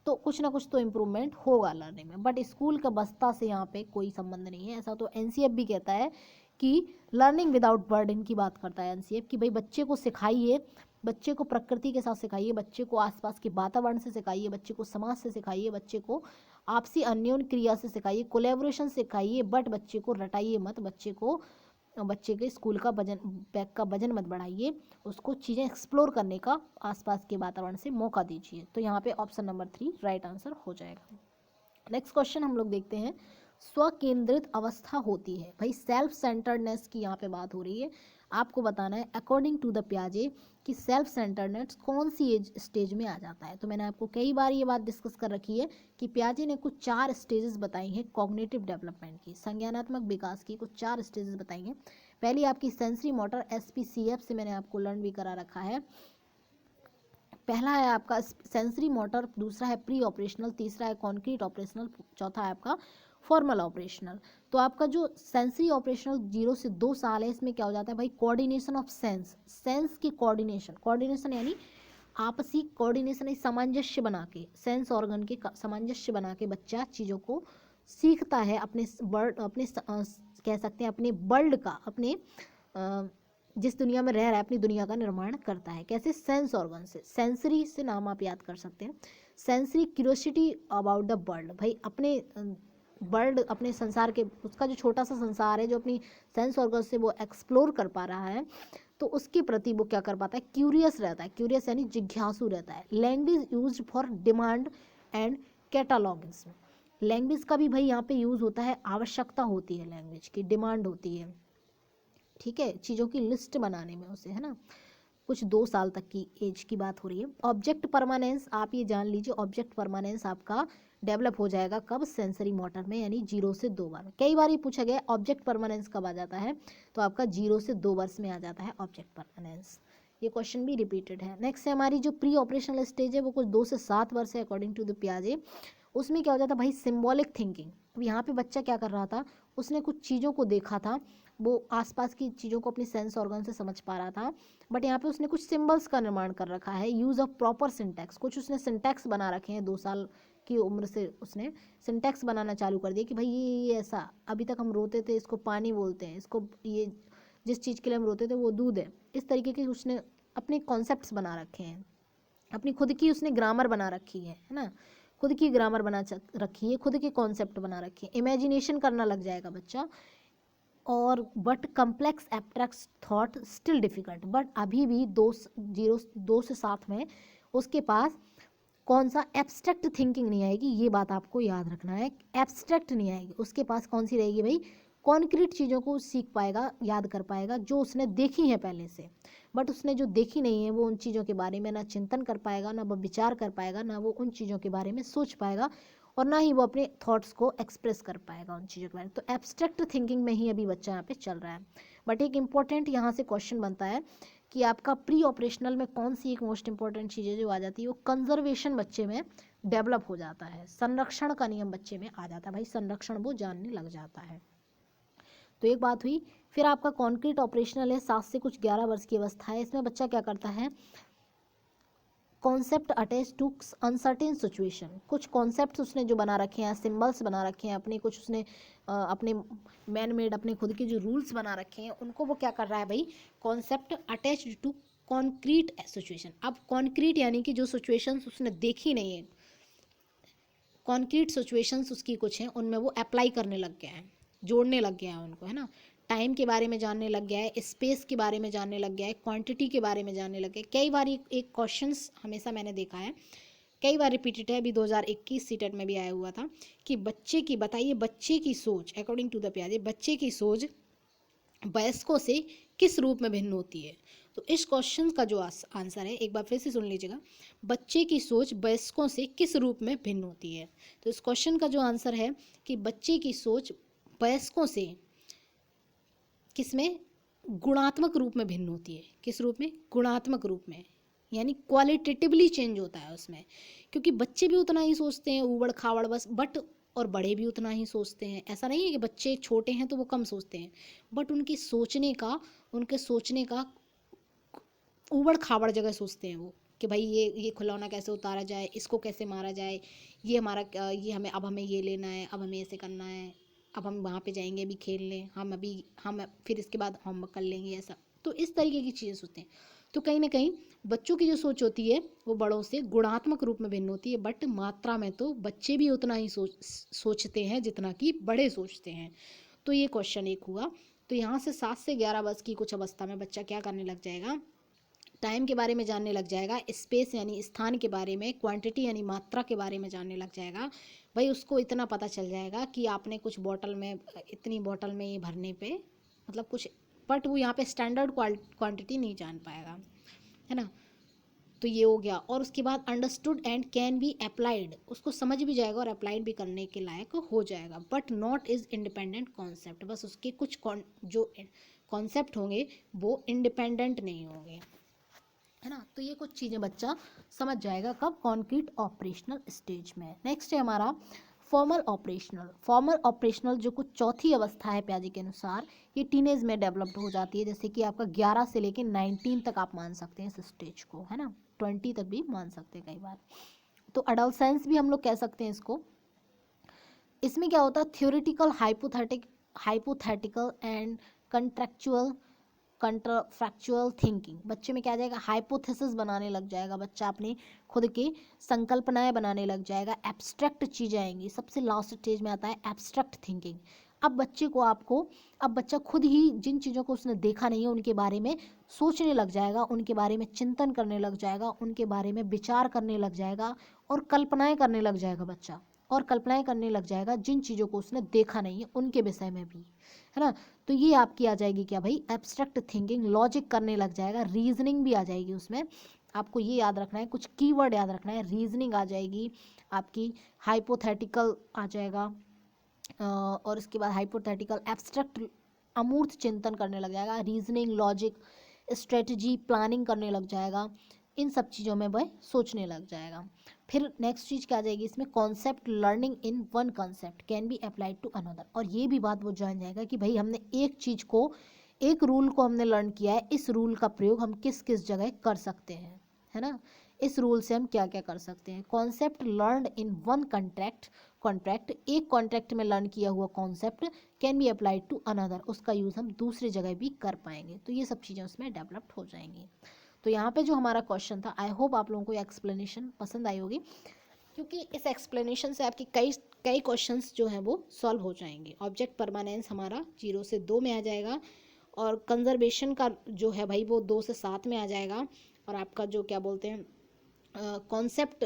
तो कुछ ना कुछ तो इम्प्रूवमेंट होगा लर्निंग में, बट स्कूल का बस्ता से यहाँ पे कोई संबंध नहीं है। ऐसा तो एनसीएफ भी कहता है कि लर्निंग विदाउट बर्डन की बात करता है एनसीएफ, कि भाई बच्चे को सिखाइए, बच्चे को प्रकृति के साथ सिखाइए, बच्चे को आसपास के वातावरण से सिखाइए, बच्चे को समाज से सिखाइए, बच्चे को आपसी अन्योन्य क्रिया से सिखाइए, कोलैबोरेशन सिखाइए, बट बच्चे को रटाइए मत, बच्चे के स्कूल का बैग का वजन मत बढ़ाइए, उसको चीज़ें एक्सप्लोर करने का आसपास के वातावरण से मौका दीजिए। तो यहाँ पे ऑप्शन नंबर 3 राइट आंसर हो जाएगा। नेक्स्ट क्वेश्चन हम लोग देखते हैं, स्वकेंद्रित अवस्था होती है, भाई सेल्फ सेंटर्डनेस की यहाँ पे बात हो रही है। आपको बताना है अकॉर्डिंग टू द पियाजे कि सेल्फ सेंटर्डनेस कौन सी एज स्टेज में आ जाता है। तो मैंने आपको कई बार ये बात डिस्कस कर रखी है कि पियाजे ने कुछ 4 स्टेजेस बताई हैं कॉग्निटिव डेवलपमेंट की, संज्ञानात्मक विकास की कुछ 4 स्टेजेस बताई हैं। पहली आपकी सेंसरी मोटर SPCF से मैंने आपको लर्न भी करा रखा है। पहला है आपका सेंसरी मोटर, दूसरा है प्री ऑपरेशनल, तीसरा है कॉन्क्रीट ऑपरेशनल, चौथा है आपका फॉर्मल ऑपरेशनल। तो आपका जो सेंसरी ऑपरेशनल 0 से 2 साल है, इसमें क्या हो जाता है भाई, कोऑर्डिनेशन ऑफ सेंस की कोऑर्डिनेशन यानी आपसी कोऑर्डिनेशन, सामंजस्य बना के, सेंस ऑर्गन के सामंजस्य बना के बच्चा चीज़ों को सीखता है, कह सकते हैं अपने वर्ल्ड का, अपने जिस दुनिया में रह रहा है अपनी दुनिया का निर्माण करता है। कैसे? सेंस ऑर्गन से। सेंसरी से नाम आप याद कर सकते हैं, sensory curiosity about the world, भाई अपने वर्ल्ड, अपने संसार के, उसका जो छोटा सा संसार है जो अपनी सेंस ऑर्गन से वो एक्सप्लोर कर पा रहा है, तो उसके प्रति वो क्या कर पाता है, क्यूरियस रहता है। क्यूरियस यानी जिज्ञासु रहता है। Language used for demand and cataloguing, language का भी भाई यहाँ पे यूज़ होता है, आवश्यकता होती है, लैंग्वेज की डिमांड होती है, ठीक है, चीज़ों की लिस्ट बनाने में उसे, है ना। कुछ 2 साल तक की एज की बात हो रही है। ऑब्जेक्ट परमानेंस, आप ये जान लीजिए, ऑब्जेक्ट परमानेंस आपका डेवलप हो जाएगा कब, सेंसरी मोटर में, यानी 0 से 2 बार में। कई बार ये पूछा गया ऑब्जेक्ट परमानेंस कब आ जाता है, तो आपका 0 से 2 वर्ष में आ जाता है ऑब्जेक्ट परमानेंस। ये क्वेश्चन भी रिपीटेड है। नेक्स्ट है हमारी जो प्री ऑपरेशनल स्टेज है, वो कुछ 2 से 7 वर्ष है अकॉर्डिंग टू द पियाजे। उसमें क्या हो जाता है भाई, सिम्बॉलिक थिंकिंग। अब यहाँ पे बच्चा क्या कर रहा था, उसने कुछ चीज़ों को देखा था, वो आसपास की चीज़ों को अपनी सेंस ऑर्गन से समझ पा रहा था, बट यहाँ पे उसने कुछ सिंबल्स का निर्माण कर रखा है। यूज़ ऑफ प्रॉपर सिंटैक्स, कुछ उसने सिंटैक्स बना रखे हैं, 2 साल की उम्र से उसने सिंटैक्स बनाना चालू कर दिया कि भाई ये ऐसा, अभी तक हम रोते थे इसको पानी बोलते हैं, इसको ये जिस चीज़ के लिए हम रोते थे वो दूध है। इस तरीके के उसने अपने कॉन्सेप्ट्स बना रखे हैं, अपनी खुद की उसने ग्रामर बना रखी है ना, खुद की ग्रामर बना रखी है, खुद के कॉन्सेप्ट बना रखे हैं। इमेजिनेशन करना लग जाएगा बच्चा, और but complex abstract thought still difficult, but अभी भी 2 से 7 में उसके पास कौन सा एब्स्ट्रैक्ट थिंकिंग नहीं आएगी, ये बात आपको याद रखना है। एब्स्ट्रैक्ट नहीं आएगी उसके पास, कौन सी रहेगी भाई, कॉन्क्रीट चीज़ों को सीख पाएगा, याद कर पाएगा, जो उसने देखी है पहले से। बट उसने जो देखी नहीं है वो उन चीज़ों के बारे में ना चिंतन कर पाएगा, ना वो विचार कर पाएगा, ना वो उन चीज़ों के बारे में सोच पाएगा, और ना ही वो अपने थॉट्स को एक्सप्रेस कर पाएगा उन चीज़ों के बारे में। तो एब्स्ट्रैक्ट थिंकिंग में ही अभी बच्चा यहाँ पे चल रहा है। बट एक इंपॉर्टेंट यहाँ से क्वेश्चन बनता है कि आपका प्री ऑपरेशनल में कौन सी एक मोस्ट इंपॉर्टेंट चीज़ें जो आ जाती है, वो कंजर्वेशन बच्चे में डेवलप हो जाता है, संरक्षण का नियम बच्चे में आ जाता है, भाई संरक्षण वो जानने लग जाता है। तो एक बात हुई। फिर आपका कॉन्क्रीट ऑपरेशनल है, 7 से कुछ 11 वर्ष की अवस्था है। इसमें बच्चा क्या करता है, concept attach to uncertain situation, कुछ कॉन्सेप्ट उसने जो बना रखे हैं, सिंबल्स बना रखे हैं अपने, कुछ उसने अपने मैन मेड अपने खुद के जो रूल्स बना रखे हैं, उनको वो क्या कर रहा है भाई, concept attach to concrete situation. अब कॉन्क्रीट यानी कि जो सिचुएशंस उसने देखी नहीं है, कॉन्क्रीट सिचुएशंस उसकी कुछ हैं, उनमें वो अप्लाई करने लग गया है, जोड़ने लग गया है उनको, है ना। टाइम के बारे में जानने लग गया है, स्पेस के बारे में जानने लग गया है, क्वांटिटी के बारे में जानने लग गया है। कई बार एक क्वेश्चंस हमेशा मैंने देखा है, कई बार रिपीटेड है, अभी 2021 सीटेट में भी आया हुआ था कि बच्चे की, बताइए बच्चे की सोच अकॉर्डिंग टू द पियाजे, बच्चे की सोच वयस्कों से किस रूप में भिन्न होती है। तो इस क्वेश्चन का जो आंसर है, एक बार फिर से सुन लीजिएगा, बच्चे की सोच वयस्कों से किस रूप में भिन्न होती है। तो इस क्वेश्चन का जो आंसर है कि बच्चे की सोच वयस्कों से किस में, गुणात्मक रूप में भिन्न होती है। किस रूप में, गुणात्मक रूप में, यानी क्वालिटेटिवली चेंज होता है उसमें, क्योंकि बच्चे भी उतना ही सोचते हैं ऊबड़ खाबड़ बस, बट और बड़े भी उतना ही सोचते हैं। ऐसा नहीं है कि बच्चे छोटे हैं तो वो कम सोचते हैं, बट उनके सोचने का ऊबड़ खाबड़ जगह सोचते हैं वो, कि भाई ये खिलौना कैसे उतारा जाए, इसको कैसे मारा जाए, ये हमें, अब हमें ये लेना है, अब हमें ऐसे करना है, अब हम वहाँ पे जाएंगे अभी खेलने, हम फिर इसके बाद होमवर्क कर लेंगे, ऐसा। तो इस तरीके की चीज़ें सोचते हैं। तो कहीं ना कहीं बच्चों की जो सोच होती है वो बड़ों से गुणात्मक रूप में भिन्न होती है, बट मात्रा में तो बच्चे भी उतना ही सोचते हैं जितना कि बड़े सोचते हैं। तो ये क्वेश्चन एक हुआ। तो यहाँ से 7 से 11 वर्ष की कुछ अवस्था में बच्चा क्या करने लग जाएगा, टाइम के बारे में जानने लग जाएगा, स्पेस यानी स्थान के बारे में, क्वांटिटी यानी मात्रा के बारे में जानने लग जाएगा। भाई उसको इतना पता चल जाएगा कि आपने कुछ बॉटल में, इतनी बॉटल में ये भरने पे, मतलब कुछ बट वो यहाँ पे स्टैंडर्ड क्वांटिटी नहीं जान पाएगा, है ना। तो ये हो गया। और उसके बाद understood and can be applied, उसको समझ भी जाएगा और अप्लाइड भी करने के लायक हो जाएगा, but not is independent concept, बस उसके कुछ जो कॉन्सेप्ट होंगे वो इंडिपेंडेंट नहीं होंगे, है ना। तो ये कुछ चीज़ें बच्चा समझ जाएगा कब, कॉन्क्रीट ऑपरेशनल स्टेज में। नेक्स्ट है हमारा फॉर्मल ऑपरेशनल। फॉर्मल ऑपरेशनल जो कुछ चौथी अवस्था है प्याजे के अनुसार, ये टीनेज में डेवलप्ड हो जाती है, जैसे कि आपका 11 से लेकर 19 तक आप मान सकते हैं इस स्टेज को, है ना, 20 तक भी मान सकते हैं कई बार। तो अडोलसेंस भी हम लोग कह सकते हैं इसको। इसमें क्या होता है, theoretical hypothetical and contractual counterfactual thinking, बच्चे में क्या आ जाएगा, हाइपोथेसिस बनाने लग जाएगा बच्चा, अपने खुद की संकल्पनाएं बनाने लग जाएगा, एब्स्ट्रैक्ट चीज़ें आएंगी। सबसे लास्ट स्टेज में आता है एब्स्ट्रैक्ट थिंकिंग। अब बच्चा खुद ही जिन चीज़ों को उसने देखा नहीं है उनके बारे में सोचने लग जाएगा, उनके बारे में चिंतन करने लग जाएगा, उनके बारे में विचार करने लग जाएगा और कल्पनाएं करने लग जाएगा बच्चा, और कल्पनाएं करने लग जाएगा जिन चीज़ों को उसने देखा नहीं है उनके विषय में भी, है ना। तो ये आपकी आ जाएगी क्या भाई, एब्स्ट्रैक्ट थिंकिंग, लॉजिक करने लग जाएगा, रीजनिंग भी आ जाएगी उसमें। आपको ये याद रखना है, कुछ कीवर्ड याद रखना है, रीजनिंग आ जाएगी आपकी, हाइपोथेटिकल आ जाएगा, और इसके बाद हाइपोथेटिकल, एब्स्ट्रैक्ट अमूर्त चिंतन करने लग जाएगा, रीजनिंग, लॉजिक, स्ट्रेटजी, प्लानिंग करने लग जाएगा, इन सब चीज़ों में वह सोचने लग जाएगा। फिर नेक्स्ट चीज़ क्या आ जाएगी इसमें, concept learning in one concept can be applied to another, और ये भी बात वो जान जाएगा कि भाई हमने एक चीज़ को, एक रूल को हमने लर्न किया है, इस रूल का प्रयोग हम किस किस जगह कर सकते हैं, है ना, इस रूल से हम क्या क्या कर सकते हैं। Concept learn in one contract, एक कॉन्ट्रैक्ट में लर्न किया हुआ concept can be applied to another, उसका यूज़ हम दूसरी जगह भी कर पाएंगे। तो ये सब चीज़ें उसमें डेवलप्ड हो जाएंगी। तो यहाँ पे जो हमारा क्वेश्चन था, आई होप आप लोगों को एक्सप्लेनेशन पसंद आई होगी, क्योंकि इस एक्सप्लेनेशन से आपके कई क्वेश्चंस जो हैं वो सॉल्व हो जाएंगे। ऑब्जेक्ट परमानेंस हमारा 0 से 2 में आ जाएगा, और कंजर्वेशन का जो है भाई वो 2 से 7 में आ जाएगा, और आपका जो क्या बोलते हैं कॉन्सेप्ट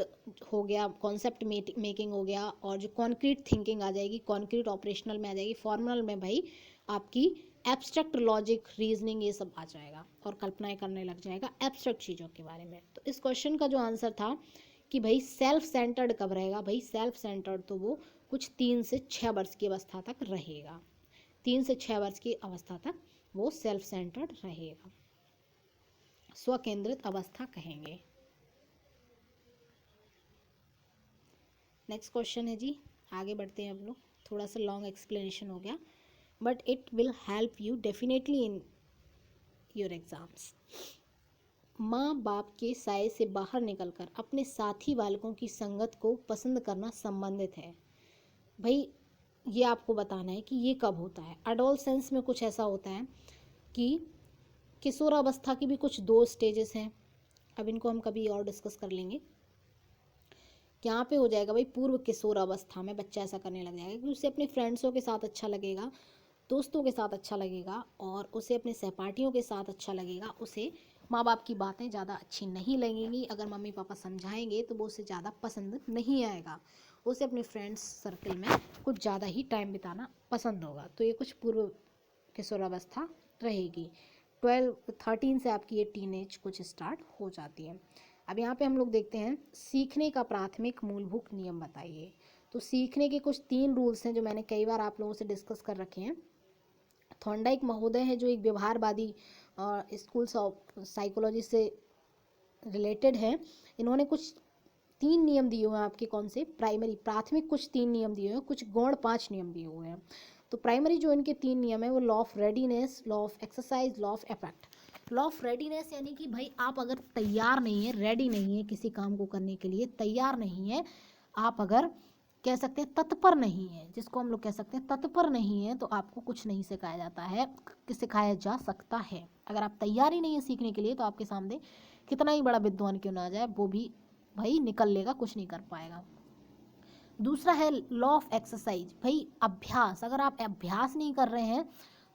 हो गया, कॉन्सेप्ट मेकिंग हो गया, और जो कॉन्क्रीट थिंकिंग आ जाएगी, कॉन्क्रीट ऑपरेशनल में आ जाएगी, फॉर्मल में भाई आपकी एब्स्ट्रैक्ट लॉजिक, रीजनिंग, ये सब आ जाएगा, और कल्पनाएं करने लग जाएगा एब्स्ट्रैक्ट चीज़ों के बारे में। तो इस क्वेश्चन का जो आंसर था कि भाई सेल्फ सेंटर्ड कब रहेगा, भाई सेल्फ सेंटर्ड तो वो कुछ 3 से 6 वर्ष की अवस्था तक रहेगा, 3 से 6 वर्ष की अवस्था तक वो सेल्फ सेंटर्ड रहेगा, स्वकेंद्रित अवस्था कहेंगे। नेक्स्ट क्वेश्चन है जी, आगे बढ़ते हैं हम लोग। थोड़ा सा लॉन्ग एक्सप्लेनेशन हो गया, but it will help you definitely in your exams. माँ बाप के साए से बाहर निकलकर अपने साथी बालकों की संगत को पसंद करना संबंधित है। भाई ये आपको बताना है कि ये कब होता है। एडोलसेंस में कुछ ऐसा होता है कि किशोरावस्था की भी कुछ 2 स्टेजेस हैं, अब इनको हम कभी और डिस्कस कर लेंगे। यहाँ पे हो जाएगा भाई पूर्व किशोर अवस्था में बच्चा ऐसा करने लग जाएगा कि उसे अपने फ्रेंड्सों के साथ अच्छा लगेगा, दोस्तों के साथ अच्छा लगेगा, और उसे अपने सहपाठियों के साथ अच्छा लगेगा। उसे माँ बाप की बातें ज़्यादा अच्छी नहीं लगेंगी, अगर मम्मी पापा समझाएंगे तो वो उसे ज़्यादा पसंद नहीं आएगा, उसे अपने फ्रेंड्स सर्कल में कुछ ज़्यादा ही टाइम बिताना पसंद होगा। तो ये कुछ पूर्व किशोरावस्था रहेगी। 12-13 से आपकी ये टीनेज कुछ स्टार्ट हो जाती है। अब यहाँ पे हम लोग देखते हैं, सीखने का प्राथमिक मूलभूत नियम बताइए। तो सीखने के कुछ 3 रूल्स हैं जो मैंने कई बार आप लोगों से डिस्कस कर रखे हैं। थॉर्नडाइक महोदय हैं जो एक व्यवहारवादी स्कूल्स ऑफ साइकोलॉजी से रिलेटेड है। इन्होंने कुछ 3 नियम दिए हुए हैं आपके, कौन से, प्राथमिक कुछ 3 नियम दिए हुए हैं, कुछ गौण 5 नियम दिए हुए हैं। तो प्राइमरी जो इनके 3 नियम है वो law of readiness, law of exercise, law of effect. Law of readiness यानी कि भाई आप अगर तैयार नहीं है, रेडी नहीं है किसी काम को करने के लिए, तैयार नहीं है, आप अगर कह सकते हैं तत्पर नहीं है, जिसको हम लोग कह सकते हैं तत्पर नहीं है, तो आपको कुछ नहीं सिखाया जाता है, सिखाया जा सकता है। अगर आप तैयार ही नहीं है सीखने के लिए तो आपके सामने कितना ही बड़ा विद्वान क्यों ना आ जाए, वो भी भाई निकल लेगा, कुछ नहीं कर पाएगा। दूसरा है लॉ ऑफ एक्सरसाइज, भाई अभ्यास। अगर आप अभ्यास नहीं कर रहे हैं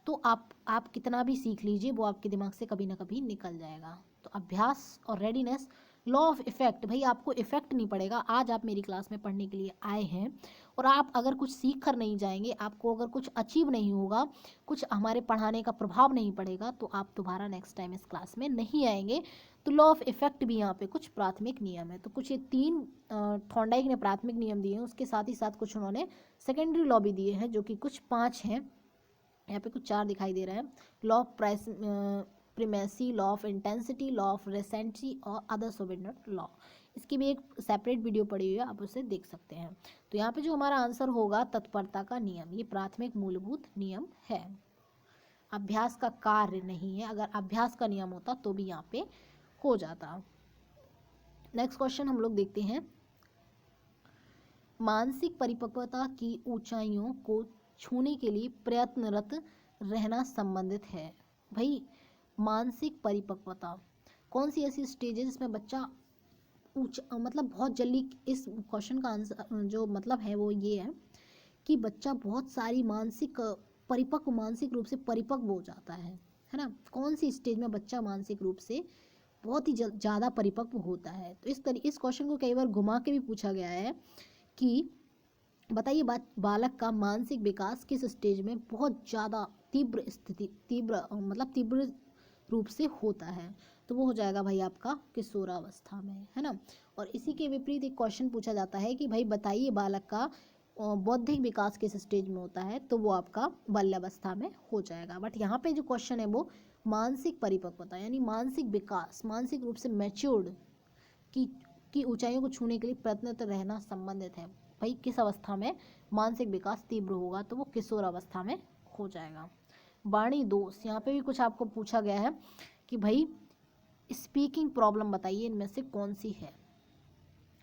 तो आप कितना भी सीख लीजिए वो आपके दिमाग से कभी ना कभी निकल जाएगा। तो अभ्यास और रेडीनेस लॉ ऑफ इफेक्ट, भाई आपको इफेक्ट नहीं पड़ेगा। आज आप मेरी क्लास में पढ़ने के लिए आए हैं और आप अगर कुछ सीख कर नहीं जाएंगे, आपको अगर कुछ अचीव नहीं होगा, कुछ हमारे पढ़ाने का प्रभाव नहीं पड़ेगा, तो आप दोबारा नेक्स्ट टाइम इस क्लास में नहीं आएंगे। तो लॉ ऑफ इफेक्ट भी यहाँ पे कुछ प्राथमिक नियम है। तो कुछ ये 3 थॉर्नडाइक ने प्राथमिक नियम दिए हैं, उसके साथ ही साथ कुछ उन्होंने सेकेंडरी लॉ भी दिए हैं, जो कि कुछ 5 हैं। यहाँ पे कुछ 4 दिखाई दे रहा है। Law of primacy, law of intensity, law of recency और अदर सोबिडेंट लॉ। इसकी भी एक सेपरेट वीडियो पड़ी हुई है, आप उसे देख सकते हैं। तो यहाँ पे जो हमारा आंसर होगा तत्परता का नियम, ये प्राथमिक मूलभूत नियम है, अभ्यास का कार्य नहीं है। अगर अभ्यास का नियम होता तो भी यहाँ पे हो जाता। नेक्स्ट क्वेश्चन हम लोग देखते हैं, मानसिक परिपक्वता की ऊंचाइयों को छूने के लिए प्रयत्नरत रहना संबंधित है। भाई मानसिक परिपक्वता कौन सी ऐसी स्टेज है जिसमें बच्चा ऊंचा, मतलब बहुत जल्दी, इस क्वेश्चन का आंसर जो मतलब है वो ये है कि बच्चा बहुत सारी मानसिक रूप से परिपक्व हो जाता है ना। कौन सी स्टेज में बच्चा मानसिक रूप से बहुत ही ज़्यादा परिपक्व होता है। तो इस क्वेश्चन को कई बार घुमा के भी पूछा गया है कि बताइए बालक का मानसिक विकास किस स्टेज में बहुत ज़्यादा तीव्र रूप से होता है। तो वो हो जाएगा भाई आपका किशोरावस्था में, है ना। और इसी के विपरीत एक क्वेश्चन पूछा जाता है कि भाई बताइए बालक का बौद्धिक विकास किस स्टेज में होता है। तो वो आपका बाल्यावस्था में हो जाएगा। बट यहाँ पे जो क्वेश्चन है वो मानसिक परिपक्वता यानी मानसिक विकास, मानसिक रूप से मैच्योर्ड की ऊंचाइयों को छूने के लिए प्रयत्नरत रहना संबंधित है। भाई किस अवस्था में मानसिक विकास तीव्र होगा, तो वो किशोर अवस्था में हो जाएगा। वाणी दोष, यहाँ पे भी कुछ आपको पूछा गया है कि भाई स्पीकिंग प्रॉब्लम बताइए इनमें से कौन सी है।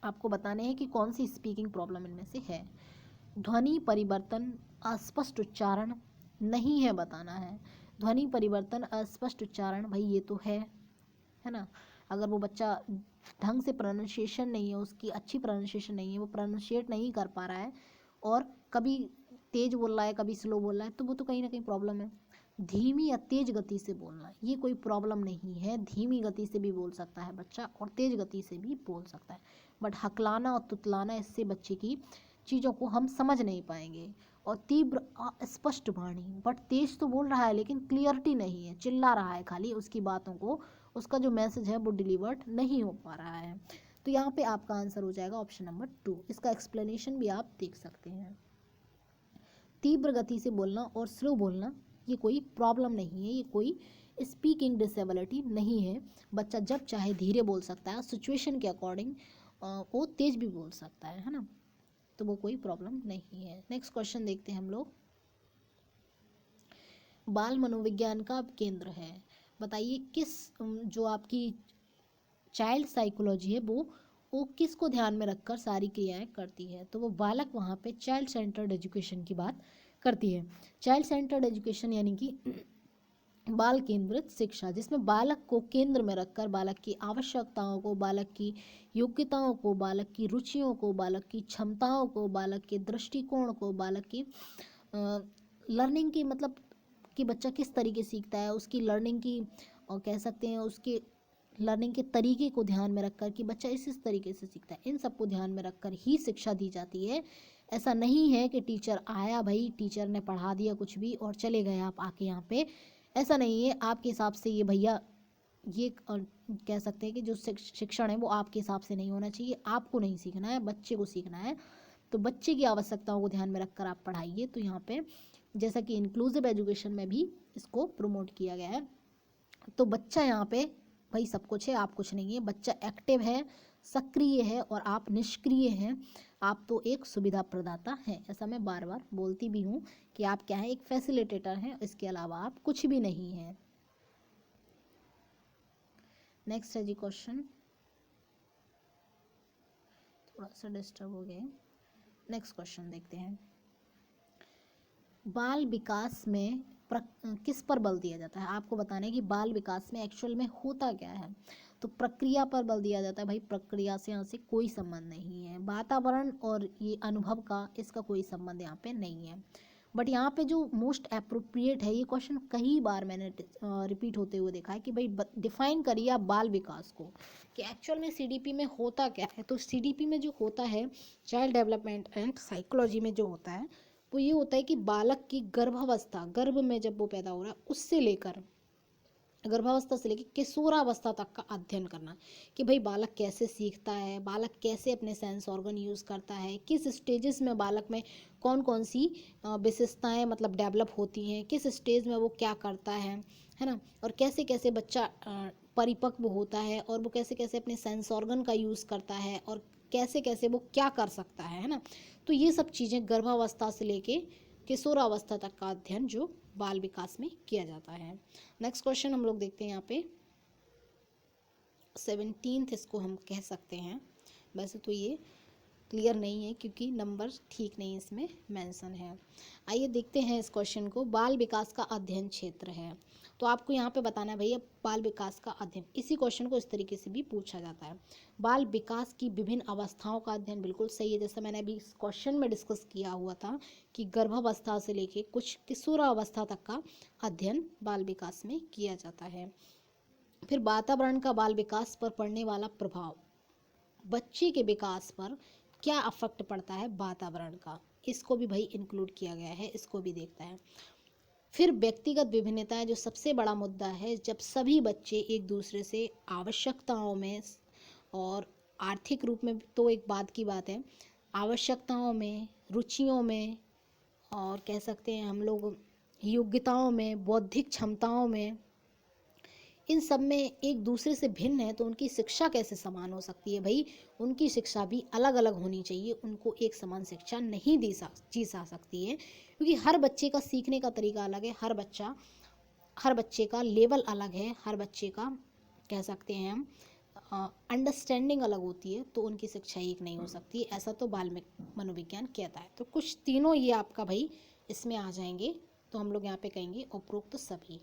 आपको बताने हैं कि कौन सी स्पीकिंग प्रॉब्लम इनमें से है। ध्वनि परिवर्तन, अस्पष्ट उच्चारण नहीं है, बताना है। ध्वनि परिवर्तन, अस्पष्ट उच्चारण, भाई ये तो है ना। अगर वो बच्चा ढंग से प्रोनाउंसिएशन नहीं है, उसकी अच्छी प्रोनाउंसिएशन नहीं है, वो प्रोनाउंसिएट नहीं कर पा रहा है और कभी तेज बोल रहा है कभी स्लो बोल रहा है, तो वो तो कहीं ना कहीं प्रॉब्लम है। धीमी या तेज गति से बोलना ये कोई प्रॉब्लम नहीं है। धीमी गति से भी बोल सकता है बच्चा और तेज गति से भी बोल सकता है। बट हकलाना और तुतलाना, इससे बच्चे की चीज़ों को हम समझ नहीं पाएंगे। और तीव्र अस्पष्ट वाणी, बट तेज तो बोल रहा है लेकिन क्लियरिटी नहीं है, चिल्ला रहा है खाली, उसकी बातों को, उसका जो मैसेज है वो डिलीवर्ड नहीं हो पा रहा है। तो यहाँ पे आपका आंसर हो जाएगा ऑप्शन नंबर 2। इसका एक्सप्लेनेशन भी आप देख सकते हैं। तीव्र गति से बोलना और स्लो बोलना ये कोई प्रॉब्लम नहीं है, ये कोई स्पीकिंग डिसेबिलिटी नहीं है। बच्चा जब चाहे धीरे बोल सकता है, सिचुएशन के अकॉर्डिंग वो तेज भी बोल सकता है ना। तो वो कोई प्रॉब्लम नहीं है। नेक्स्ट क्वेश्चन देखते हैं हम लोग, बाल मनोविज्ञान का केंद्र है। बताइए किस जो आपकी चाइल्ड साइकोलॉजी है वो किसको ध्यान में रखकर सारी क्रियाएं करती है। तो वो बालक वहाँ पे चाइल्ड सेंटर्ड एजुकेशन की बात करती है। चाइल्ड सेंटर्ड एजुकेशन यानी कि बाल केंद्रित शिक्षा, जिसमें बालक को केंद्र में रखकर बालक की आवश्यकताओं को, बालक की योग्यताओं को, बालक की रुचियों को, बालक की क्षमताओं को, बालक के दृष्टिकोण को, बालक की लर्निंग की, मतलब कि बच्चा किस तरीके सीखता है, उसकी लर्निंग की, और कह सकते हैं उसके लर्निंग के तरीके को ध्यान में रखकर कि बच्चा इस तरीके से सीखता है, इन सबको ध्यान में रखकर ही शिक्षा दी जाती है। ऐसा नहीं है कि टीचर आया, भाई टीचर ने पढ़ा दिया कुछ भी और चले गए आप आके यहाँ पे, ऐसा नहीं है। आपके हिसाब से ये भैया ये कह सकते हैं कि जो शिक्षण है वो आपके हिसाब से नहीं होना चाहिए। आपको नहीं सीखना है, बच्चे को सीखना है। तो बच्चे की आवश्यकताओं को ध्यान में रखकर आप पढ़ाइए। तो यहाँ पे जैसा कि इंक्लूसिव एजुकेशन में भी इसको प्रमोट किया गया है। तो बच्चा यहाँ पे भाई सब कुछ है, आप कुछ नहीं है। बच्चा एक्टिव है, सक्रिय है और आप निष्क्रिय हैं। आप तो एक सुविधा प्रदाता हैं। ऐसा मैं बार बार बोलती भी हूँ कि आप क्या है, एक फैसिलिटेटर हैं, इसके अलावा आप कुछ भी नहीं हैं। नेक्स्ट है जी क्वेश्चन, थोड़ा सा डिस्टर्ब हो गए। नेक्स्ट क्वेश्चन देखते हैं, बाल विकास में किस पर बल दिया जाता है। आपको बताना है कि बाल विकास में एक्चुअल में होता क्या है। तो प्रक्रिया पर बल दिया जाता है। भाई प्रक्रिया से यहाँ से कोई संबंध नहीं है। वातावरण और ये अनुभव का, इसका कोई संबंध यहाँ पे नहीं है। बट यहाँ पे जो मोस्ट अप्रोप्रिएट है, ये क्वेश्चन कई बार मैंने रिपीट होते हुए देखा है कि भाई डिफाइन करिए आप बाल विकास को, कि एक्चुअल में सीडीपी में होता क्या है। तो सीडीपी में जो होता है, चाइल्ड डेवलपमेंट एंड साइकोलॉजी में जो होता है, वो ये होता है कि बालक की गर्भावस्था, गर्भ में जब वो पैदा हो रहा है उससे लेकर, गर्भावस्था से लेकर किशोरावस्था तक का अध्ययन करना, कि भाई बालक कैसे सीखता है, बालक कैसे अपने सेंस ऑर्गन यूज़ करता है, किस स्टेजेस में बालक में कौन कौन सी विशेषताएं मतलब डेवलप होती हैं, किस स्टेज में वो क्या करता है ना, और कैसे कैसे बच्चा परिपक्व होता है, और वो कैसे कैसे अपने सेंस ऑर्गन का यूज़ करता है, और कैसे कैसे वो क्या कर सकता है ना। तो ये सब चीज़ें गर्भावस्था से लेके किशोरावस्था तक का अध्ययन जो बाल विकास में किया जाता है। नेक्स्ट क्वेश्चन हम लोग देखते हैं यहाँ पे 17th इसको हम कह सकते हैं, वैसे तो ये क्लियर नहीं है क्योंकि नंबर ठीक नहीं इसमें मेंशन है। आइए देखते हैं इस क्वेश्चन को। बाल विकास का अध्ययन क्षेत्र है, तो आपको यहाँ पे बताना है भैया बाल विकास का अध्ययन। इसी क्वेश्चन को इस तरीके से भी पूछा जाता है, बाल विकास की विभिन्न अवस्थाओं का अध्ययन। बिल्कुल सही है, जैसा मैंने अभी इस क्वेश्चन में डिस्कस किया हुआ था कि गर्भावस्था से लेके कुछ किशोरावस्था तक का अध्ययन बाल विकास में किया जाता है। फिर वातावरण का बाल विकास पर पड़ने वाला प्रभाव, बच्चे के विकास पर क्या अफेक्ट पड़ता है वातावरण का, इसको भी भाई इंक्लूड किया गया है, इसको भी देखता है। फिर व्यक्तिगत विभिन्नताएं, जो सबसे बड़ा मुद्दा है, जब सभी बच्चे एक दूसरे से आवश्यकताओं में और आर्थिक रूप में, तो एक बात की बात है, आवश्यकताओं में, रुचियों में, और कह सकते हैं हम लोग योग्यताओं में, बौद्धिक क्षमताओं में, इन सब में एक दूसरे से भिन्न है, तो उनकी शिक्षा कैसे समान हो सकती है। भाई उनकी शिक्षा भी अलग अलग होनी चाहिए, उनको एक समान शिक्षा नहीं दी जा सकती है, क्योंकि हर बच्चे का सीखने का तरीका अलग है, हर बच्चे का लेवल अलग है, हर बच्चे का कह सकते हैं हम अंडरस्टैंडिंग अलग होती है, तो उनकी शिक्षा एक नहीं हो सकती, ऐसा तो बाल मनोविज्ञान कहता है। तो कुछ तीनों ये आपका भाई इसमें आ जाएंगे, तो हम लोग यहाँ पे कहेंगे उपरोक्त सभी, है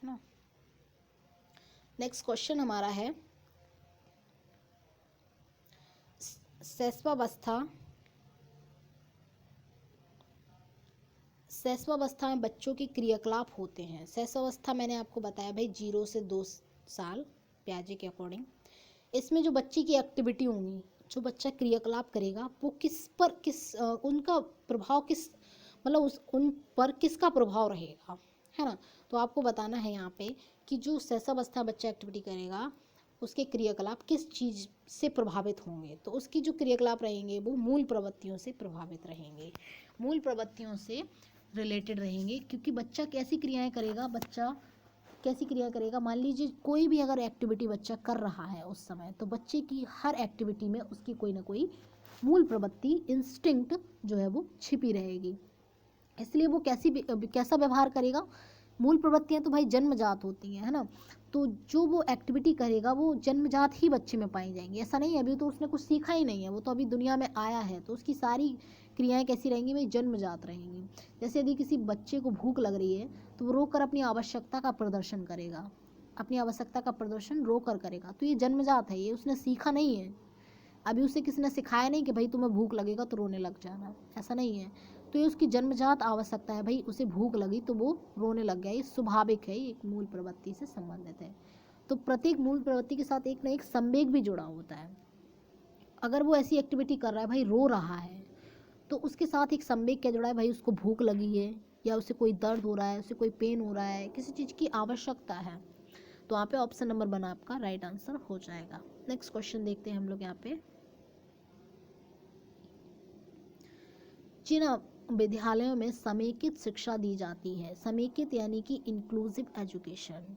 ना। नेक्स्ट क्वेश्चन हमारा है शैशवावस्था में बच्चों के क्रियाकलाप होते हैं। शैशवावस्था मैंने आपको बताया भाई 0 से 2 साल पियाजे के अकॉर्डिंग। इसमें जो बच्चे की एक्टिविटी होंगी, जो बच्चा क्रियाकलाप करेगा, वो उनका प्रभाव किस, मतलब उन पर किसका प्रभाव रहेगा, है ना। तो आपको बताना है यहाँ पे कि जो शैशवावस्था बच्चा एक्टिविटी करेगा, उसके क्रियाकलाप किस चीज़ से प्रभावित होंगे। तो उसकी जो क्रियाकलाप रहेंगे वो मूल प्रवृत्तियों से प्रभावित रहेंगे, मूल प्रवृत्तियों से रिलेटेड रहेंगे, क्योंकि बच्चा कैसी क्रियाएं करेगा, मान लीजिए कोई भी अगर एक्टिविटी बच्चा कर रहा है उस समय, तो बच्चे की हर एक्टिविटी में उसकी कोई ना कोई मूल प्रवृत्ति, इंस्टिंक्ट जो है वो छिपी रहेगी। इसलिए वो कैसा व्यवहार करेगा। मूल प्रवृत्तियां तो भाई जन्मजात होती हैं, है ना। तो जो वो एक्टिविटी करेगा वो जन्मजात ही बच्चे में पाई जाएंगी, ऐसा नहीं है अभी तो उसने कुछ सीखा ही नहीं है, वो तो अभी दुनिया में आया है, तो उसकी सारी क्रियाएं कैसी रहेंगी भाई, जन्मजात रहेंगी। जैसे यदि किसी बच्चे को भूख लग रही है, तो वो रोकर अपनी आवश्यकता का प्रदर्शन करेगा, अपनी आवश्यकता का प्रदर्शन रोकर करेगा, तो ये जन्मजात है, ये उसने सीखा नहीं है, अभी उसे किसी ने सिखाया नहीं कि भाई तुम्हें भूख लगेगा तो रोने लग जाना, ऐसा नहीं है। तो ये उसकी जन्मजात आवश्यकता है, भाई उसे भूख लगी तो वो रोने लग गया, ये स्वाभाविक है, ये एक मूल प्रवृत्ति से संबंधित है। तो प्रत्येक मूल प्रवृत्ति के साथ एक ना एक संवेग भी जुड़ा होता है। अगर वो ऐसी एक्टिविटी कर रहा है, भाई रो रहा है, तो उसके साथ एक संवेग क्या जुड़ा है, भाई उसको भूख लगी है, या उसे कोई दर्द हो रहा है, उसे कोई पेन हो रहा है, किसी चीज़ की आवश्यकता है। तो वहाँ पे ऑप्शन नंबर बना आपका राइट आंसर हो जाएगा। नेक्स्ट क्वेश्चन देखते हैं हम लोग यहाँ पे। जिन विद्यालयों में समेकित शिक्षा दी जाती है, समेकित यानी कि इंक्लूसिव एजुकेशन,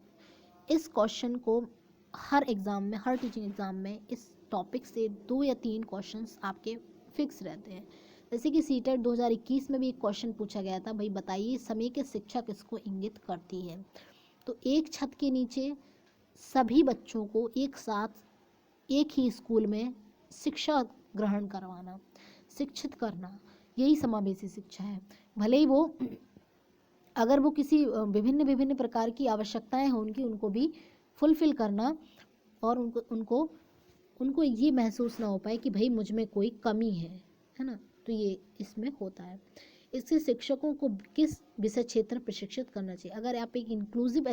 इस क्वेश्चन को हर एग्ज़ाम में, हर टीचिंग एग्ज़ाम में इस टॉपिक से 2 या 3 क्वेश्चंस आपके फिक्स रहते हैं। जैसे कि सीटेट 2021 में भी एक क्वेश्चन पूछा गया था, भाई बताइए समेकित शिक्षा किसको इंगित करती है। तो एक छत के नीचे सभी बच्चों को एक साथ एक ही स्कूल में शिक्षा ग्रहण करवाना, शिक्षित करना, यही समावेशी शिक्षा है। भले ही वो अगर वो किसी विभिन्न विभिन्न प्रकार की आवश्यकताएं हों उनकी, उनको भी फुलफिल करना, और उनको ये महसूस ना हो पाए कि भाई मुझ में कोई कमी है ना। तो ये इसमें होता है। इससे शिक्षकों को किस विषय क्षेत्र में प्रशिक्षित करना चाहिए। अगर आप एक इंक्लूसिव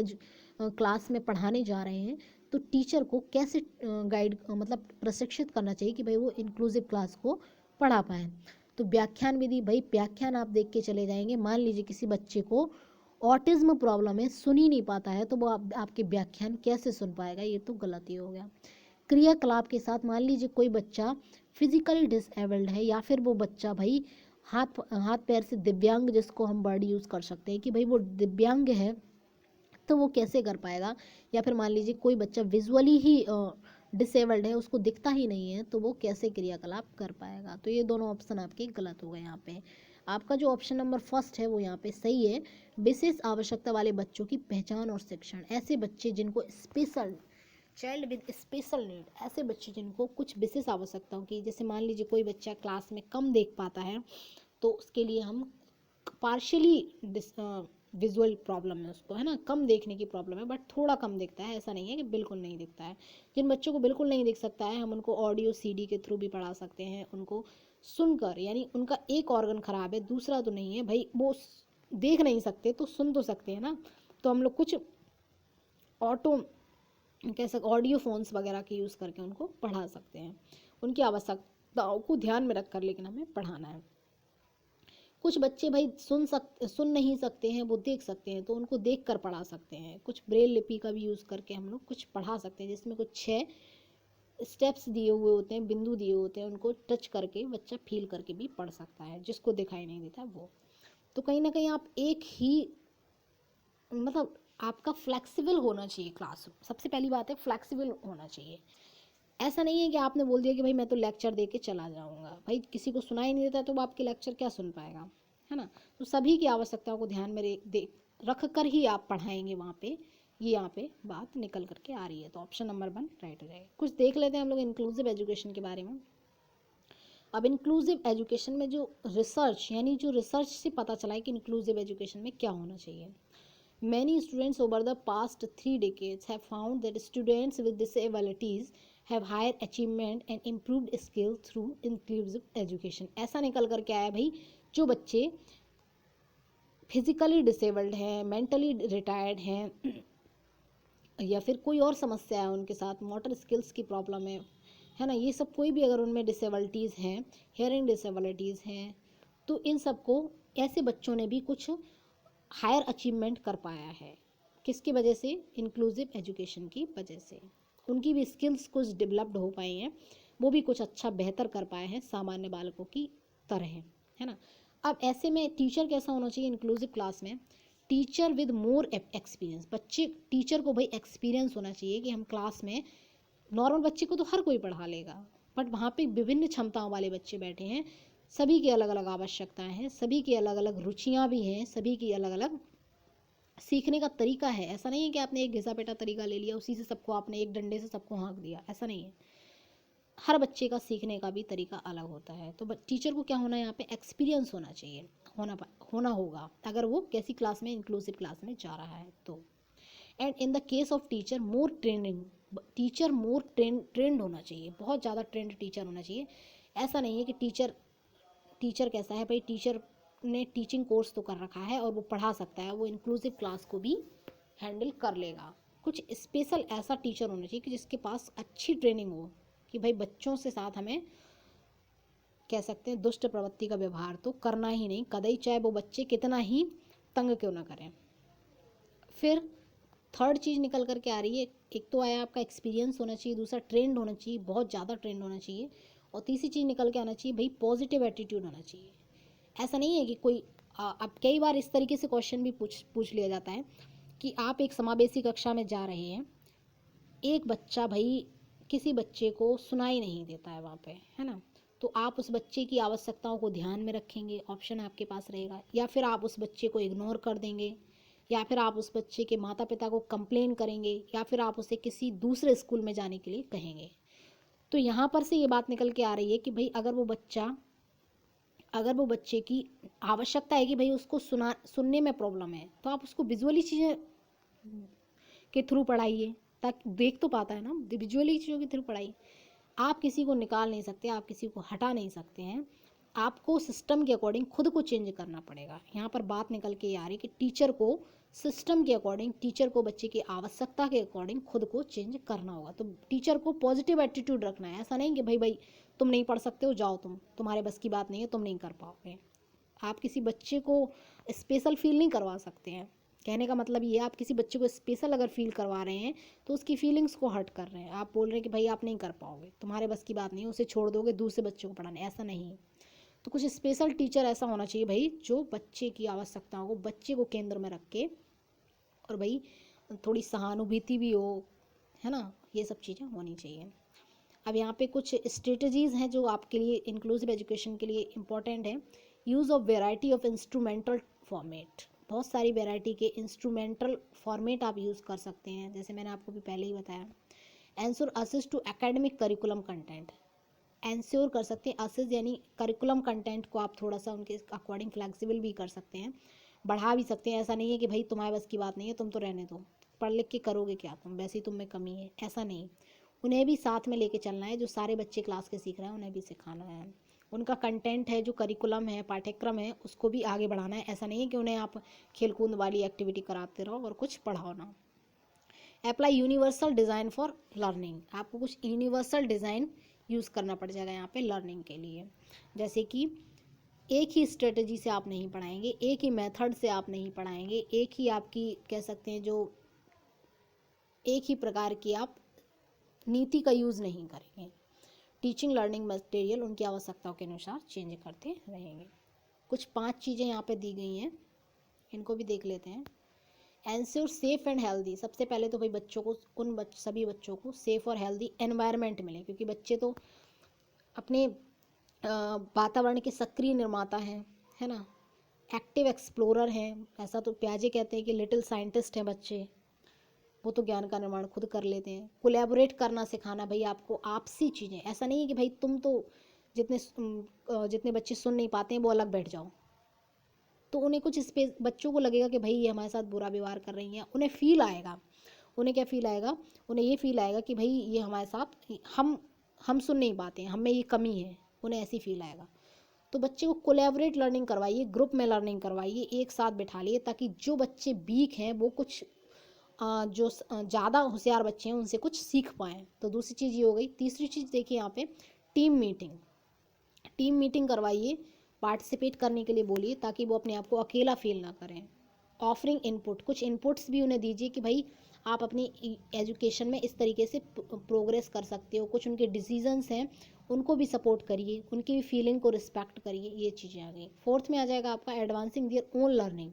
क्लास में पढ़ाने जा रहे हैं तो टीचर को कैसे गाइड मतलब प्रशिक्षित करना चाहिए कि भाई वो इंक्लूसिव क्लास को पढ़ा पाएँ। तो व्याख्यान विधि, भाई व्याख्यान आप देख के चले जाएंगे। मान लीजिए किसी बच्चे को ऑटिज्म प्रॉब्लम है, सुन ही नहीं पाता है, तो वो आपके व्याख्यान कैसे सुन पाएगा, ये तो गलत ही हो गया। क्रियाकलाप के साथ, मान लीजिए कोई बच्चा फिजिकली डिसेबल्ड है या फिर वो बच्चा भाई हाथ पैर से दिव्यांग, जिसको हम वर्ड यूज़ कर सकते हैं कि भाई वो दिव्यांग है, तो वो कैसे कर पाएगा। या फिर मान लीजिए कोई बच्चा विजुअली ही डिसेबल्ड है, उसको दिखता ही नहीं है, तो वो कैसे क्रियाकलाप कर पाएगा। तो ये दोनों ऑप्शन आपके गलत हो गए। यहाँ पे आपका जो ऑप्शन नंबर फर्स्ट है वो यहाँ पे सही है। विशेष आवश्यकता वाले बच्चों की पहचान और शिक्षण, ऐसे बच्चे जिनको special child with special need, ऐसे बच्चे जिनको कुछ विशेष आवश्यकताओं की, जैसे मान लीजिए कोई बच्चा क्लास में कम देख पाता है तो उसके लिए हम पार्शियली विजुअल प्रॉब्लम है उसको, है ना, कम देखने की प्रॉब्लम है, बट थोड़ा कम दिखता है, ऐसा नहीं है कि बिल्कुल नहीं दिखता है। जिन बच्चों को बिल्कुल नहीं दिख सकता है हम उनको ऑडियो सीडी के थ्रू भी पढ़ा सकते हैं, उनको सुनकर, यानी उनका एक ऑर्गन खराब है दूसरा तो नहीं है भाई, वो देख नहीं सकते तो सुन तो सकते हैं ना, तो हम लोग कुछ ऑटो कैसे ऑडियो फोन्स वगैरह के यूज़ करके उनको पढ़ा सकते हैं। उनकी आवश्यकताओं को ध्यान में रख कर लेकिन हमें पढ़ाना है। कुछ बच्चे भाई सुन नहीं सकते हैं, वो देख सकते हैं, तो उनको देख कर पढ़ा सकते हैं। कुछ ब्रेल लिपि का भी यूज़ करके हम लोग कुछ पढ़ा सकते हैं, जिसमें कुछ 6 स्टेप्स दिए हुए होते हैं, बिंदु दिए होते हैं, उनको टच करके बच्चा फील करके भी पढ़ सकता है, जिसको दिखाई नहीं देता वो। तो कहीं ना कहीं आप एक ही मतलब आपका फ्लेक्सिबल होना चाहिए क्लासरूम, सबसे पहली बात है फ्लेक्सिबल होना चाहिए। ऐसा नहीं है कि आपने बोल दिया कि भाई मैं तो लेक्चर दे के चला जाऊंगा, भाई किसी को सुनाई नहीं देता तो वो आपके लेक्चर क्या सुन पाएगा, है ना। तो सभी की आवश्यकताओं को ध्यान में रख कर ही आप पढ़ाएंगे वहाँ पे, ये यहाँ पे बात निकल करके आ रही है। तो ऑप्शन नंबर 1 राइट हो जाएगा। कुछ देख लेते हैं हम लोग इंक्लूसिव एजुकेशन के बारे में। अब इंक्लूसिव एजुकेशन में जो रिसर्च, यानी जो रिसर्च से पता चला है कि इंक्लूसिव एजुकेशन में क्या होना चाहिए। Many students over the past 3 decades have found that students with disabilities have higher achievement and improved skill through inclusive education। ऐसा निकल कर के आया भाई, जो बच्चे फिजिकली डिसेबल्ड हैं, मेंटली रिटायर्ड हैं, या फिर कोई और समस्या है उनके साथ, मोटर स्किल्स की प्रॉब्लम है ना, ये सब कोई भी अगर उनमें डिसेबिलिटीज़ हैं, हियरिंग डिसेबिलिटीज़ हैं, तो इन सबको ऐसे बच्चों ने भी कुछ हायर अचीवमेंट कर पाया है। किसकी वजह से? इंक्लूसिव एजुकेशन की वजह से। उनकी भी स्किल्स कुछ डेवलप्ड हो पाई हैं, वो भी कुछ अच्छा बेहतर कर पाए हैं सामान्य बालकों की तरह, है ना। अब ऐसे में टीचर कैसा होना चाहिए इंक्लूसिव क्लास में? Teacher with more experience. बच्चे टीचर को भाई एक्सपीरियंस होना चाहिए कि हम क्लास में, नॉर्मल बच्चे को तो हर कोई पढ़ा लेगा, बट वहाँ पे विभिन्न क्षमताओं वाले बच्चे बैठे हैं, सभी की अलग अलग आवश्यकताएं हैं, सभी की अलग अलग रुचियाँ भी हैं, सभी की अलग अलग सीखने का तरीका है। ऐसा नहीं है कि आपने एक घिसा पेटा तरीका ले लिया, उसी से सबको आपने एक डंडे से सबको हाँक दिया, ऐसा नहीं है। हर बच्चे का सीखने का भी तरीका अलग होता है। तो टीचर को क्या होना है यहाँ पे? एक्सपीरियंस होना चाहिए, होना होगा, अगर वो कैसी क्लास में, इंक्लूसिव क्लास में जा रहा है तो। And in the case of teacher more training, teacher more trend होना चाहिए, बहुत ज़्यादा ट्रेंड टीचर होना चाहिए। ऐसा नहीं है कि टीचर कैसा है भाई, टीचर ने टीचिंग कोर्स तो कर रखा है और वो पढ़ा सकता है, वो इंक्लूसिव क्लास को भी हैंडल कर लेगा। कुछ स्पेशल ऐसा टीचर होना चाहिए कि जिसके पास अच्छी ट्रेनिंग हो कि भाई बच्चों से साथ हमें कह सकते हैं दुष्ट प्रवृत्ति का व्यवहार तो करना ही नहीं कदई, चाहे वो बच्चे कितना ही तंग क्यों ना करें। फिर थर्ड चीज़ निकल करके आ रही है, एक तो आया आपका एक्सपीरियंस होना चाहिए, दूसरा ट्रेंड होना चाहिए, बहुत ज़्यादा ट्रेंड होना चाहिए, और तीसरी चीज़ निकल के आना चाहिए भाई पॉजिटिव एटीट्यूड होना चाहिए। ऐसा नहीं है कि कोई अब कई बार इस तरीके से क्वेश्चन भी पूछ लिया जाता है कि आप एक समावेशी कक्षा में जा रहे हैं, एक बच्चा भाई, किसी बच्चे को सुनाई नहीं देता है वहाँ पे, है ना, तो आप उस बच्चे की आवश्यकताओं को ध्यान में रखेंगे, ऑप्शन आपके पास रहेगा, या फिर आप उस बच्चे को इग्नोर कर देंगे, या फिर आप उस बच्चे के माता पिता को कंप्लेन करेंगे, या फिर आप उसे किसी दूसरे स्कूल में जाने के लिए कहेंगे। तो यहाँ पर से ये बात निकल के आ रही है कि भाई अगर वो बच्चे की आवश्यकता है कि भाई उसको सुनने में प्रॉब्लम है, तो आप उसको विजुअली चीज़ें के थ्रू पढ़ाइए, ताकि देख तो पाता है ना, विजुअली चीज़ों के थ्रू पढ़ाइए। आप किसी को निकाल नहीं सकते, आप किसी को हटा नहीं सकते हैं, आपको सिस्टम के अकॉर्डिंग खुद को चेंज करना पड़ेगा। यहाँ पर बात निकल के ये आ रही कि टीचर को सिस्टम के अकॉर्डिंग, टीचर को बच्चे की आवश्यकता के अकॉर्डिंग खुद को चेंज करना होगा। तो टीचर को पॉजिटिव एटीट्यूड रखना है, ऐसा नहीं कि भाई तुम नहीं पढ़ सकते हो, जाओ, तुम्हारे बस की बात नहीं है, तुम नहीं कर पाओगे। आप किसी बच्चे को स्पेशल फील नहीं करवा सकते हैं। कहने का मतलब ये है, आप किसी बच्चे को स्पेशल अगर फील करवा रहे हैं तो उसकी फीलिंग्स को हर्ट कर रहे हैं। आप बोल रहे हैं कि भाई आप नहीं कर पाओगे, तुम्हारे बस की बात नहीं है, उसे छोड़ दोगे दूसरे बच्चों को पढ़ाने, ऐसा नहीं है। तो कुछ स्पेशल टीचर ऐसा होना चाहिए भाई, जो बच्चे की आवश्यकताओं को, बच्चे को केंद्र में रख के, और भाई थोड़ी सहानुभूति भी हो, है ना, ये सब चीज़ें होनी चाहिए। अब यहाँ पे कुछ स्ट्रेटजीज़ हैं जो आपके लिए इंक्लूसिव एजुकेशन के लिए इम्पॉर्टेंट है। Use of variety of instrumental format, बहुत सारी वेराइटी के इंस्ट्रूमेंटल फॉर्मेट आप यूज़ कर सकते हैं, जैसे मैंने आपको भी पहले ही बताया। Ensure assist to academic curriculum content, ensure कर सकते हैं, असिस्ट यानी करिकुलम कंटेंट को आप थोड़ा सा उनके अकॉर्डिंग फ्लेक्सिबल भी कर सकते हैं, बढ़ा भी सकते हैं। ऐसा नहीं है कि भाई तुम्हारे बस की बात नहीं है, तुम तो रहने दो, पढ़ लिख के करोगे क्या तुम, वैसे ही तुम में कमी है, ऐसा नहीं। उन्हें भी साथ में लेके चलना है, जो सारे बच्चे क्लास के सीख रहे हैं उन्हें भी सिखाना है। उनका कंटेंट है, जो करिकुलम है, पाठ्यक्रम है, उसको भी आगे बढ़ाना है। ऐसा नहीं है कि उन्हें आप खेलकूद वाली एक्टिविटी कराते रहो और कुछ पढ़ाओ ना। Apply universal design for learning, आपको कुछ यूनिवर्सल डिज़ाइन यूज़ करना पड़ जाएगा यहाँ पे लर्निंग के लिए। जैसे कि एक ही स्ट्रेटजी से आप नहीं पढ़ाएंगे, एक ही मेथड से आप नहीं पढ़ाएंगे, एक ही आपकी कह सकते हैं जो एक ही प्रकार की आप नीति का यूज़ नहीं करेंगे। टीचिंग लर्निंग मटेरियल उनकी आवश्यकताओं के अनुसार चेंज करते रहेंगे। कुछ 5 चीज़ें यहाँ पे दी गई हैं, इनको भी देख लेते हैं। एंश्योर सेफ़ एंड हेल्दी, सबसे पहले तो भाई बच्चों को, सभी बच्चों को सेफ़ और हेल्दी एनवायरनमेंट मिले, क्योंकि बच्चे तो अपने वातावरण के सक्रिय निर्माता हैं, है ना, एक्टिव एक्सप्लोरर हैं। ऐसा तो पियाजे कहते हैं कि लिटिल साइंटिस्ट हैं बच्चे, वो तो ज्ञान का निर्माण खुद कर लेते हैं। कोलैबोरेट करना सिखाना भाई आपको, आपसी चीज़ें, ऐसा नहीं है कि भाई तुम तो जितने बच्चे सुन नहीं पाते हैं वो अलग बैठ जाओ। तो उन्हें कुछ स्पेस, बच्चों को लगेगा कि भाई ये हमारे साथ बुरा व्यवहार कर रही हैं, उन्हें फील आएगा। उन्हें क्या फील आएगा, उन्हें ये फील आएगा कि भाई ये हमारे साथ, हम सुन नहीं पाते हैं, हम में ये कमी है, उन्हें ऐसी फील आएगा। तो बच्चे को कोलैबोरेट लर्निंग करवाइए, ग्रुप में लर्निंग करवाइए, एक साथ बैठाइए, ताकि जो बच्चे वीक हैं वो कुछ जो ज़्यादा होशियार बच्चे हैं उनसे कुछ सीख पाएँ। तो दूसरी चीज़ ये हो गई। तीसरी चीज़ देखिए यहाँ पे, टीम मीटिंग करवाइए, पार्टिसिपेट करने के लिए बोलिए, ताकि वो अपने आप को अकेला फील ना करें। ऑफरिंग इनपुट, कुछ इनपुट्स भी उन्हें दीजिए कि भाई आप अपनी एजुकेशन में इस तरीके से प्रोग्रेस कर सकते हो। कुछ उनके डिसीजंस हैं उनको भी सपोर्ट करिए, उनकी भी फीलिंग को रिस्पेक्ट करिए, ये चीज़ें आ गई। फोर्थ में आ जाएगा आपका एडवांसिंग देयर ओन लर्निंग,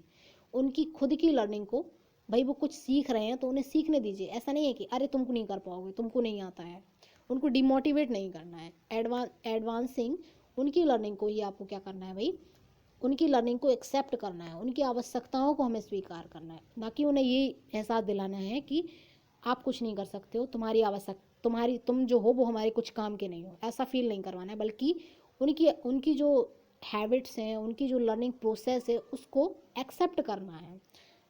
उनकी खुद की लर्निंग को, भाई वो कुछ सीख रहे हैं तो उन्हें सीखने दीजिए। ऐसा नहीं है कि अरे तुमको नहीं कर पाओगे, तुमको नहीं आता है, उनको डिमोटिवेट नहीं करना है। एडवांसिंग उनकी लर्निंग को, ये आपको क्या करना है भाई, उनकी लर्निंग को एक्सेप्ट करना है, उनकी आवश्यकताओं को हमें स्वीकार करना है, ना कि उन्हें ये एहसास दिलाना है कि आप कुछ नहीं कर सकते हो, तुम जो हो वो हमारे कुछ काम के नहीं हो, ऐसा फील नहीं करवाना है। बल्कि उनकी उनकी जो हैबिट्स हैं, उनकी जो लर्निंग प्रोसेस है, उसको एक्सेप्ट करना है।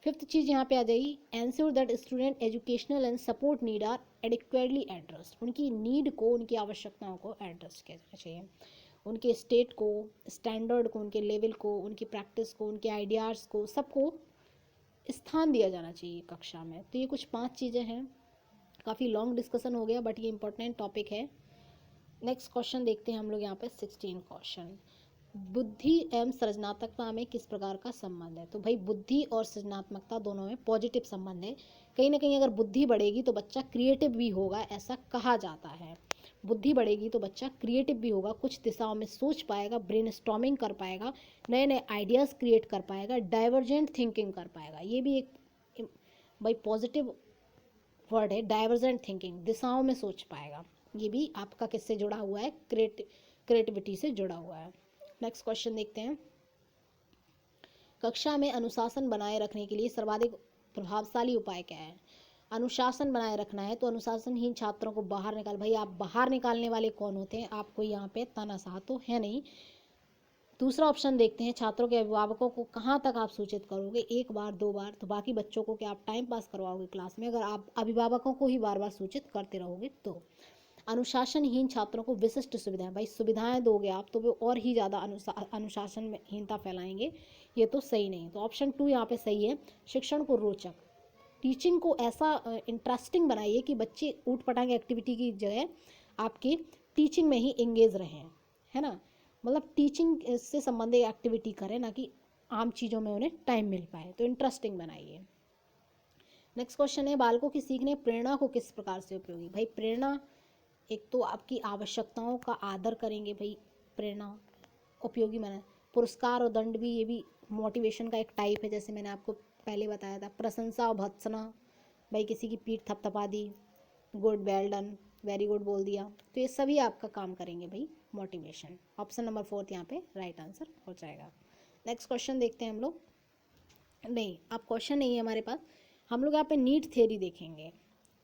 फिफ्थ चीज़ यहाँ पे आ जाएगी, ensure that student educational and support need are adequately addressed, उनकी नीड को, उनकी आवश्यकताओं को एड्रेस किया जाना चाहिए। उनके स्टेट को, स्टैंडर्ड को, उनके लेवल को, उनकी प्रैक्टिस को, उनके आइडियाज़ को, सबको स्थान दिया जाना चाहिए कक्षा में। तो ये कुछ 5 चीज़ें हैं। काफ़ी लॉन्ग डिस्कशन हो गया बट ये इंपॉर्टेंट टॉपिक है। नेक्स्ट क्वेश्चन देखते हैं हम लोग यहाँ पे 16 क्वेश्चन। बुद्धि एवं सृजनात्मकता में किस प्रकार का संबंध है? तो भाई बुद्धि और सृजनात्मकता दोनों में पॉजिटिव संबंध है। कहीं ना कहीं अगर बुद्धि बढ़ेगी तो बच्चा क्रिएटिव भी होगा, ऐसा कहा जाता है। बुद्धि बढ़ेगी तो बच्चा क्रिएटिव भी होगा, कुछ दिशाओं में सोच पाएगा, ब्रेनस्टॉर्मिंग कर पाएगा, नए नए आइडियाज़ क्रिएट कर पाएगा, डाइवर्जेंट थिंकिंग कर पाएगा। ये भी एक भाई पॉजिटिव वर्ड है, डाइवर्जेंट थिंकिंग, दिशाओं में सोच पाएगा। ये भी आपका किससे जुड़ा हुआ है? क्रिएटिविटी से जुड़ा हुआ है। नेक्स्ट क्वेश्चन देखते हैं। कक्षा में अनुशासन बनाए रखने के लिए सर्वाधिक प्रभावशाली उपाय क्या है? अनुशासन बनाए रखना है तो अनुशासनहीन छात्रों को बाहर निकाल, भाई आप बाहर निकालने वाले कौन होते हैं? आपको यहाँ पे तानाशाह तो है नहीं। दूसरा ऑप्शन देखते हैं, छात्रों के अभिभावकों को कहाँ तक आप सूचित करोगे? 1 बार 2 बार, तो बाकी बच्चों को क्या आप टाइम पास करवाओगे क्लास में? अगर आप अभिभावकों को ही बार बार सूचित करते रहोगे तो। अनुशासनहीन छात्रों को विशिष्ट सुविधाएं, भाई सुविधाएं दोगे आप तो वो और ही ज़्यादा अनुशासन में हीनता फैलाएंगे, ये तो सही नहीं। तो ऑप्शन 2 यहाँ पे सही है। शिक्षण को रोचक, टीचिंग को ऐसा इंटरेस्टिंग बनाइए कि बच्चे ऊट पटांग एक्टिविटी की जगह आपकी टीचिंग में ही एंगेज रहें, है ना। मतलब टीचिंग से संबंधित एक्टिविटी करें, ना कि आम चीज़ों में उन्हें टाइम मिल पाए, तो इंटरेस्टिंग बनाइए। नेक्स्ट क्वेश्चन है, बालकों की सीखने प्रेरणा को किस प्रकार से उपयोगी। भाई प्रेरणा, एक तो आपकी आवश्यकताओं का आदर करेंगे, भाई प्रेरणा उपयोगी माना। पुरस्कार और दंड भी, ये भी मोटिवेशन का एक टाइप है, जैसे मैंने आपको पहले बताया था। प्रशंसा और भत्सना, भाई किसी की पीठ थपथपा दी, good, well done, very good बोल दिया, तो ये सभी आपका काम करेंगे भाई मोटिवेशन। ऑप्शन नंबर 4 यहाँ पे राइट आंसर हो जाएगा। नेक्स्ट क्वेश्चन देखते हैं हम लोग। नहीं, अब क्वेश्चन नहीं है हमारे पास, हम लोग यहाँ पे नीट थ्योरी देखेंगे।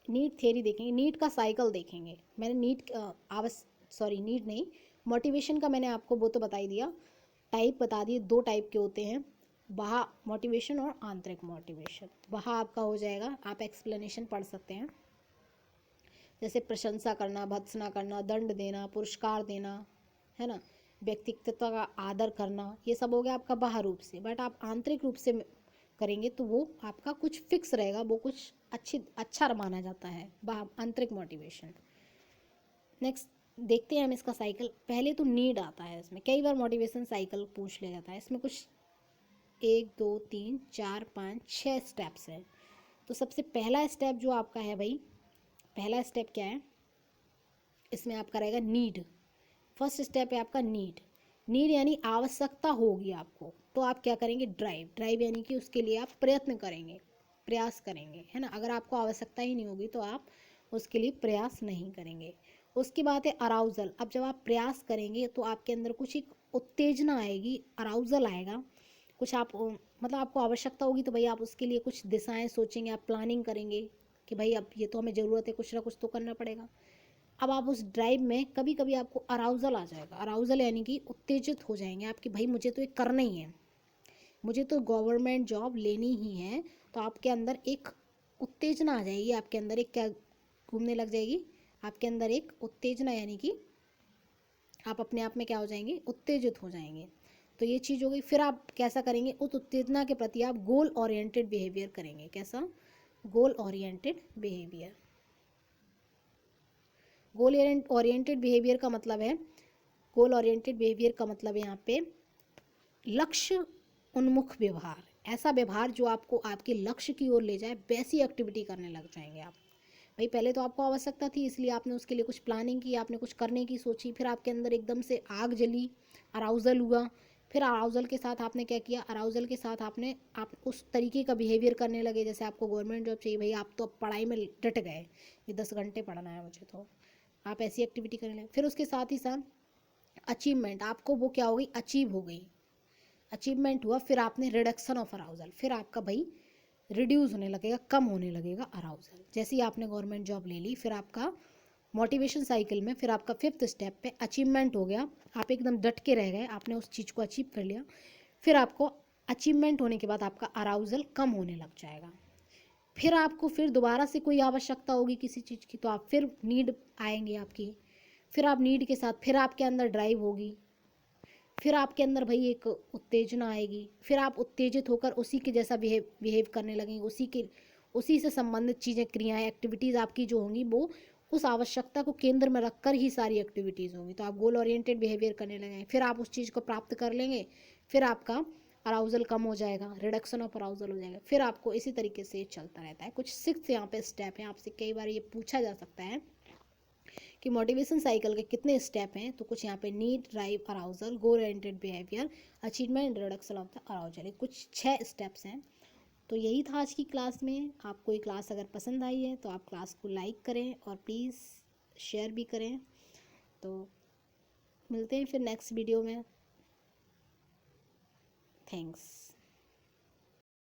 नीट थ्योरी देखेंगे, नीट का साइकिल देखेंगे। मैंने नीट नहीं, मोटिवेशन का मैंने आपको वो तो बता ही दिया, टाइप बता दिए, 2 टाइप के होते हैं, बाह्य मोटिवेशन और आंतरिक मोटिवेशन। बाह्य आपका हो जाएगा, आप एक्सप्लेनेशन पढ़ सकते हैं, जैसे प्रशंसा करना, भत्सना करना, दंड देना, पुरस्कार देना, है ना, व्यक्तित्व का आदर करना, ये सब हो गया आपका बाह्य रूप से। बट आप आंतरिक रूप से करेंगे तो वो आपका कुछ फिक्स रहेगा, वो कुछ अच्छा माना जाता है, आंतरिक मोटिवेशन। नेक्स्ट देखते हैं हम इसका साइकिल। पहले तो नीड आता है, इसमें कई बार मोटिवेशन साइकिल पूछ लिया जाता है। इसमें कुछ 1 2 3 4 5 6 स्टेप्स हैं। तो सबसे पहला स्टेप जो आपका है भाई, पहला स्टेप क्या है, इसमें आपका रहेगा नीड। फर्स्ट स्टेप है आपका नीड। नीड यानी आवश्यकता होगी आपको, तो आप क्या करेंगे, ड्राइव। ड्राइव यानी कि उसके लिए आप प्रयत्न करेंगे, प्रयास करेंगे, है ना। अगर आपको आवश्यकता ही नहीं होगी तो आप उसके लिए प्रयास नहीं करेंगे। उसकी बात है अराउजल। अब जब आप प्रयास करेंगे तो आपके अंदर कुछ एक उत्तेजना आएगी, अराउजल आएगा, कुछ आप मतलब आपको आवश्यकता होगी तो भाई आप उसके लिए कुछ दिशाएं सोचेंगे, आप प्लानिंग करेंगे कि भाई अब ये तो हमें ज़रूरत है, कुछ ना कुछ तो करना पड़ेगा। अब आप उस ड्राइव में कभी कभी आपको अराउजल आ जाएगा। अराउजल यानी कि उत्तेजित हो जाएंगे आप कि भाई मुझे तो ये करना ही है, मुझे तो गवर्नमेंट जॉब लेनी ही है। तो आपके अंदर एक उत्तेजना आ जाएगी, आपके अंदर एक क्या घूमने लग जाएगी, आपके अंदर एक उत्तेजना, यानी कि आप अपने आप में क्या हो जाएंगे, उत्तेजित हो जाएंगे। तो ये चीज़ हो गई। फिर आप कैसा करेंगे, उस उत्तेजना के प्रति आप गोल ओरिएंटेड बिहेवियर करेंगे। कैसा, goal oriented behaviour. Goal oriented behaviour का मतलब है, गोल ओरिएंटेड बिहेवियर का मतलब है यहाँ पे लक्ष्य उन्मुख व्यवहार। ऐसा व्यवहार जो आपको आपके लक्ष्य की ओर ले जाए, वैसी एक्टिविटी करने लग जाएंगे आप। भाई पहले तो आपको आवश्यकता थी, इसलिए आपने उसके लिए कुछ प्लानिंग की, आपने कुछ करने की सोची, फिर आपके अंदर एकदम से आग जली, अराउजल हुआ। फिर अराउजल के साथ आपने क्या किया, अराउजल के साथ आप उस तरीके का बिहेवियर करने लगे जैसे आपको गवर्नमेंट जॉब चाहिए। भाई आप तो अब पढ़ाई में डट गए, ये 10 घंटे पढ़ना है मुझे, तो आप ऐसी एक्टिविटी करने लगे। फिर उसके साथ ही साथ अचीवमेंट, आपको वो क्या हो गई, अचीव हो गई, अचीवमेंट हुआ। फिर आपने रिडक्शन ऑफ अराउजल, फिर आपका भाई रिड्यूस होने लगेगा, कम होने लगेगा अराउजल। जैसे ही आपने गवर्नमेंट जॉब ले ली, फिर आपका मोटिवेशन साइकिल में फिर आपका 5th स्टेप पे अचीवमेंट हो गया, आप एकदम डट के रह गए, आपने उस चीज़ को अचीव कर लिया। फिर आपको अचीवमेंट होने के बाद आपका अराउजल कम होने लग जाएगा। फिर आपको फिर दोबारा से कोई आवश्यकता होगी किसी चीज़ की, तो आप फिर नीड आएंगे आपकी। फिर आप नीड के साथ फिर आपके अंदर ड्राइव होगी, फिर आपके अंदर भाई एक उत्तेजना आएगी, फिर आप उत्तेजित होकर उसी के जैसा बिहेव करने लगेंगे, उसी से संबंधित चीज़ें, क्रियाएं, एक्टिविटीज़ आपकी जो होंगी वो उस आवश्यकता को केंद्र में रखकर ही सारी एक्टिविटीज़ होंगी। तो आप गोल ओरिएंटेड बिहेवियर करने लगेंगे, फिर आप उस चीज़ को प्राप्त कर लेंगे, फिर आपका अराउजल कम हो जाएगा, रिडक्शन ऑफ अराउजल हो जाएगा। फिर आपको इसी तरीके से चलता रहता है। कुछ 6 यहाँ पे स्टेप हैं, आपसे कई बार ये पूछा जा सकता है कि मोटिवेशन साइकिल के कितने स्टेप हैं। तो कुछ यहाँ पे need, drive, arousal, goal oriented behaviour, achievement, reduction of the arousal, कुछ 6 स्टेप्स हैं। तो यही था आज की क्लास में। आपको ये क्लास अगर पसंद आई है तो आप क्लास को लाइक करें और प्लीज़ शेयर भी करें। तो मिलते हैं फिर नेक्स्ट वीडियो में। थैंक्स।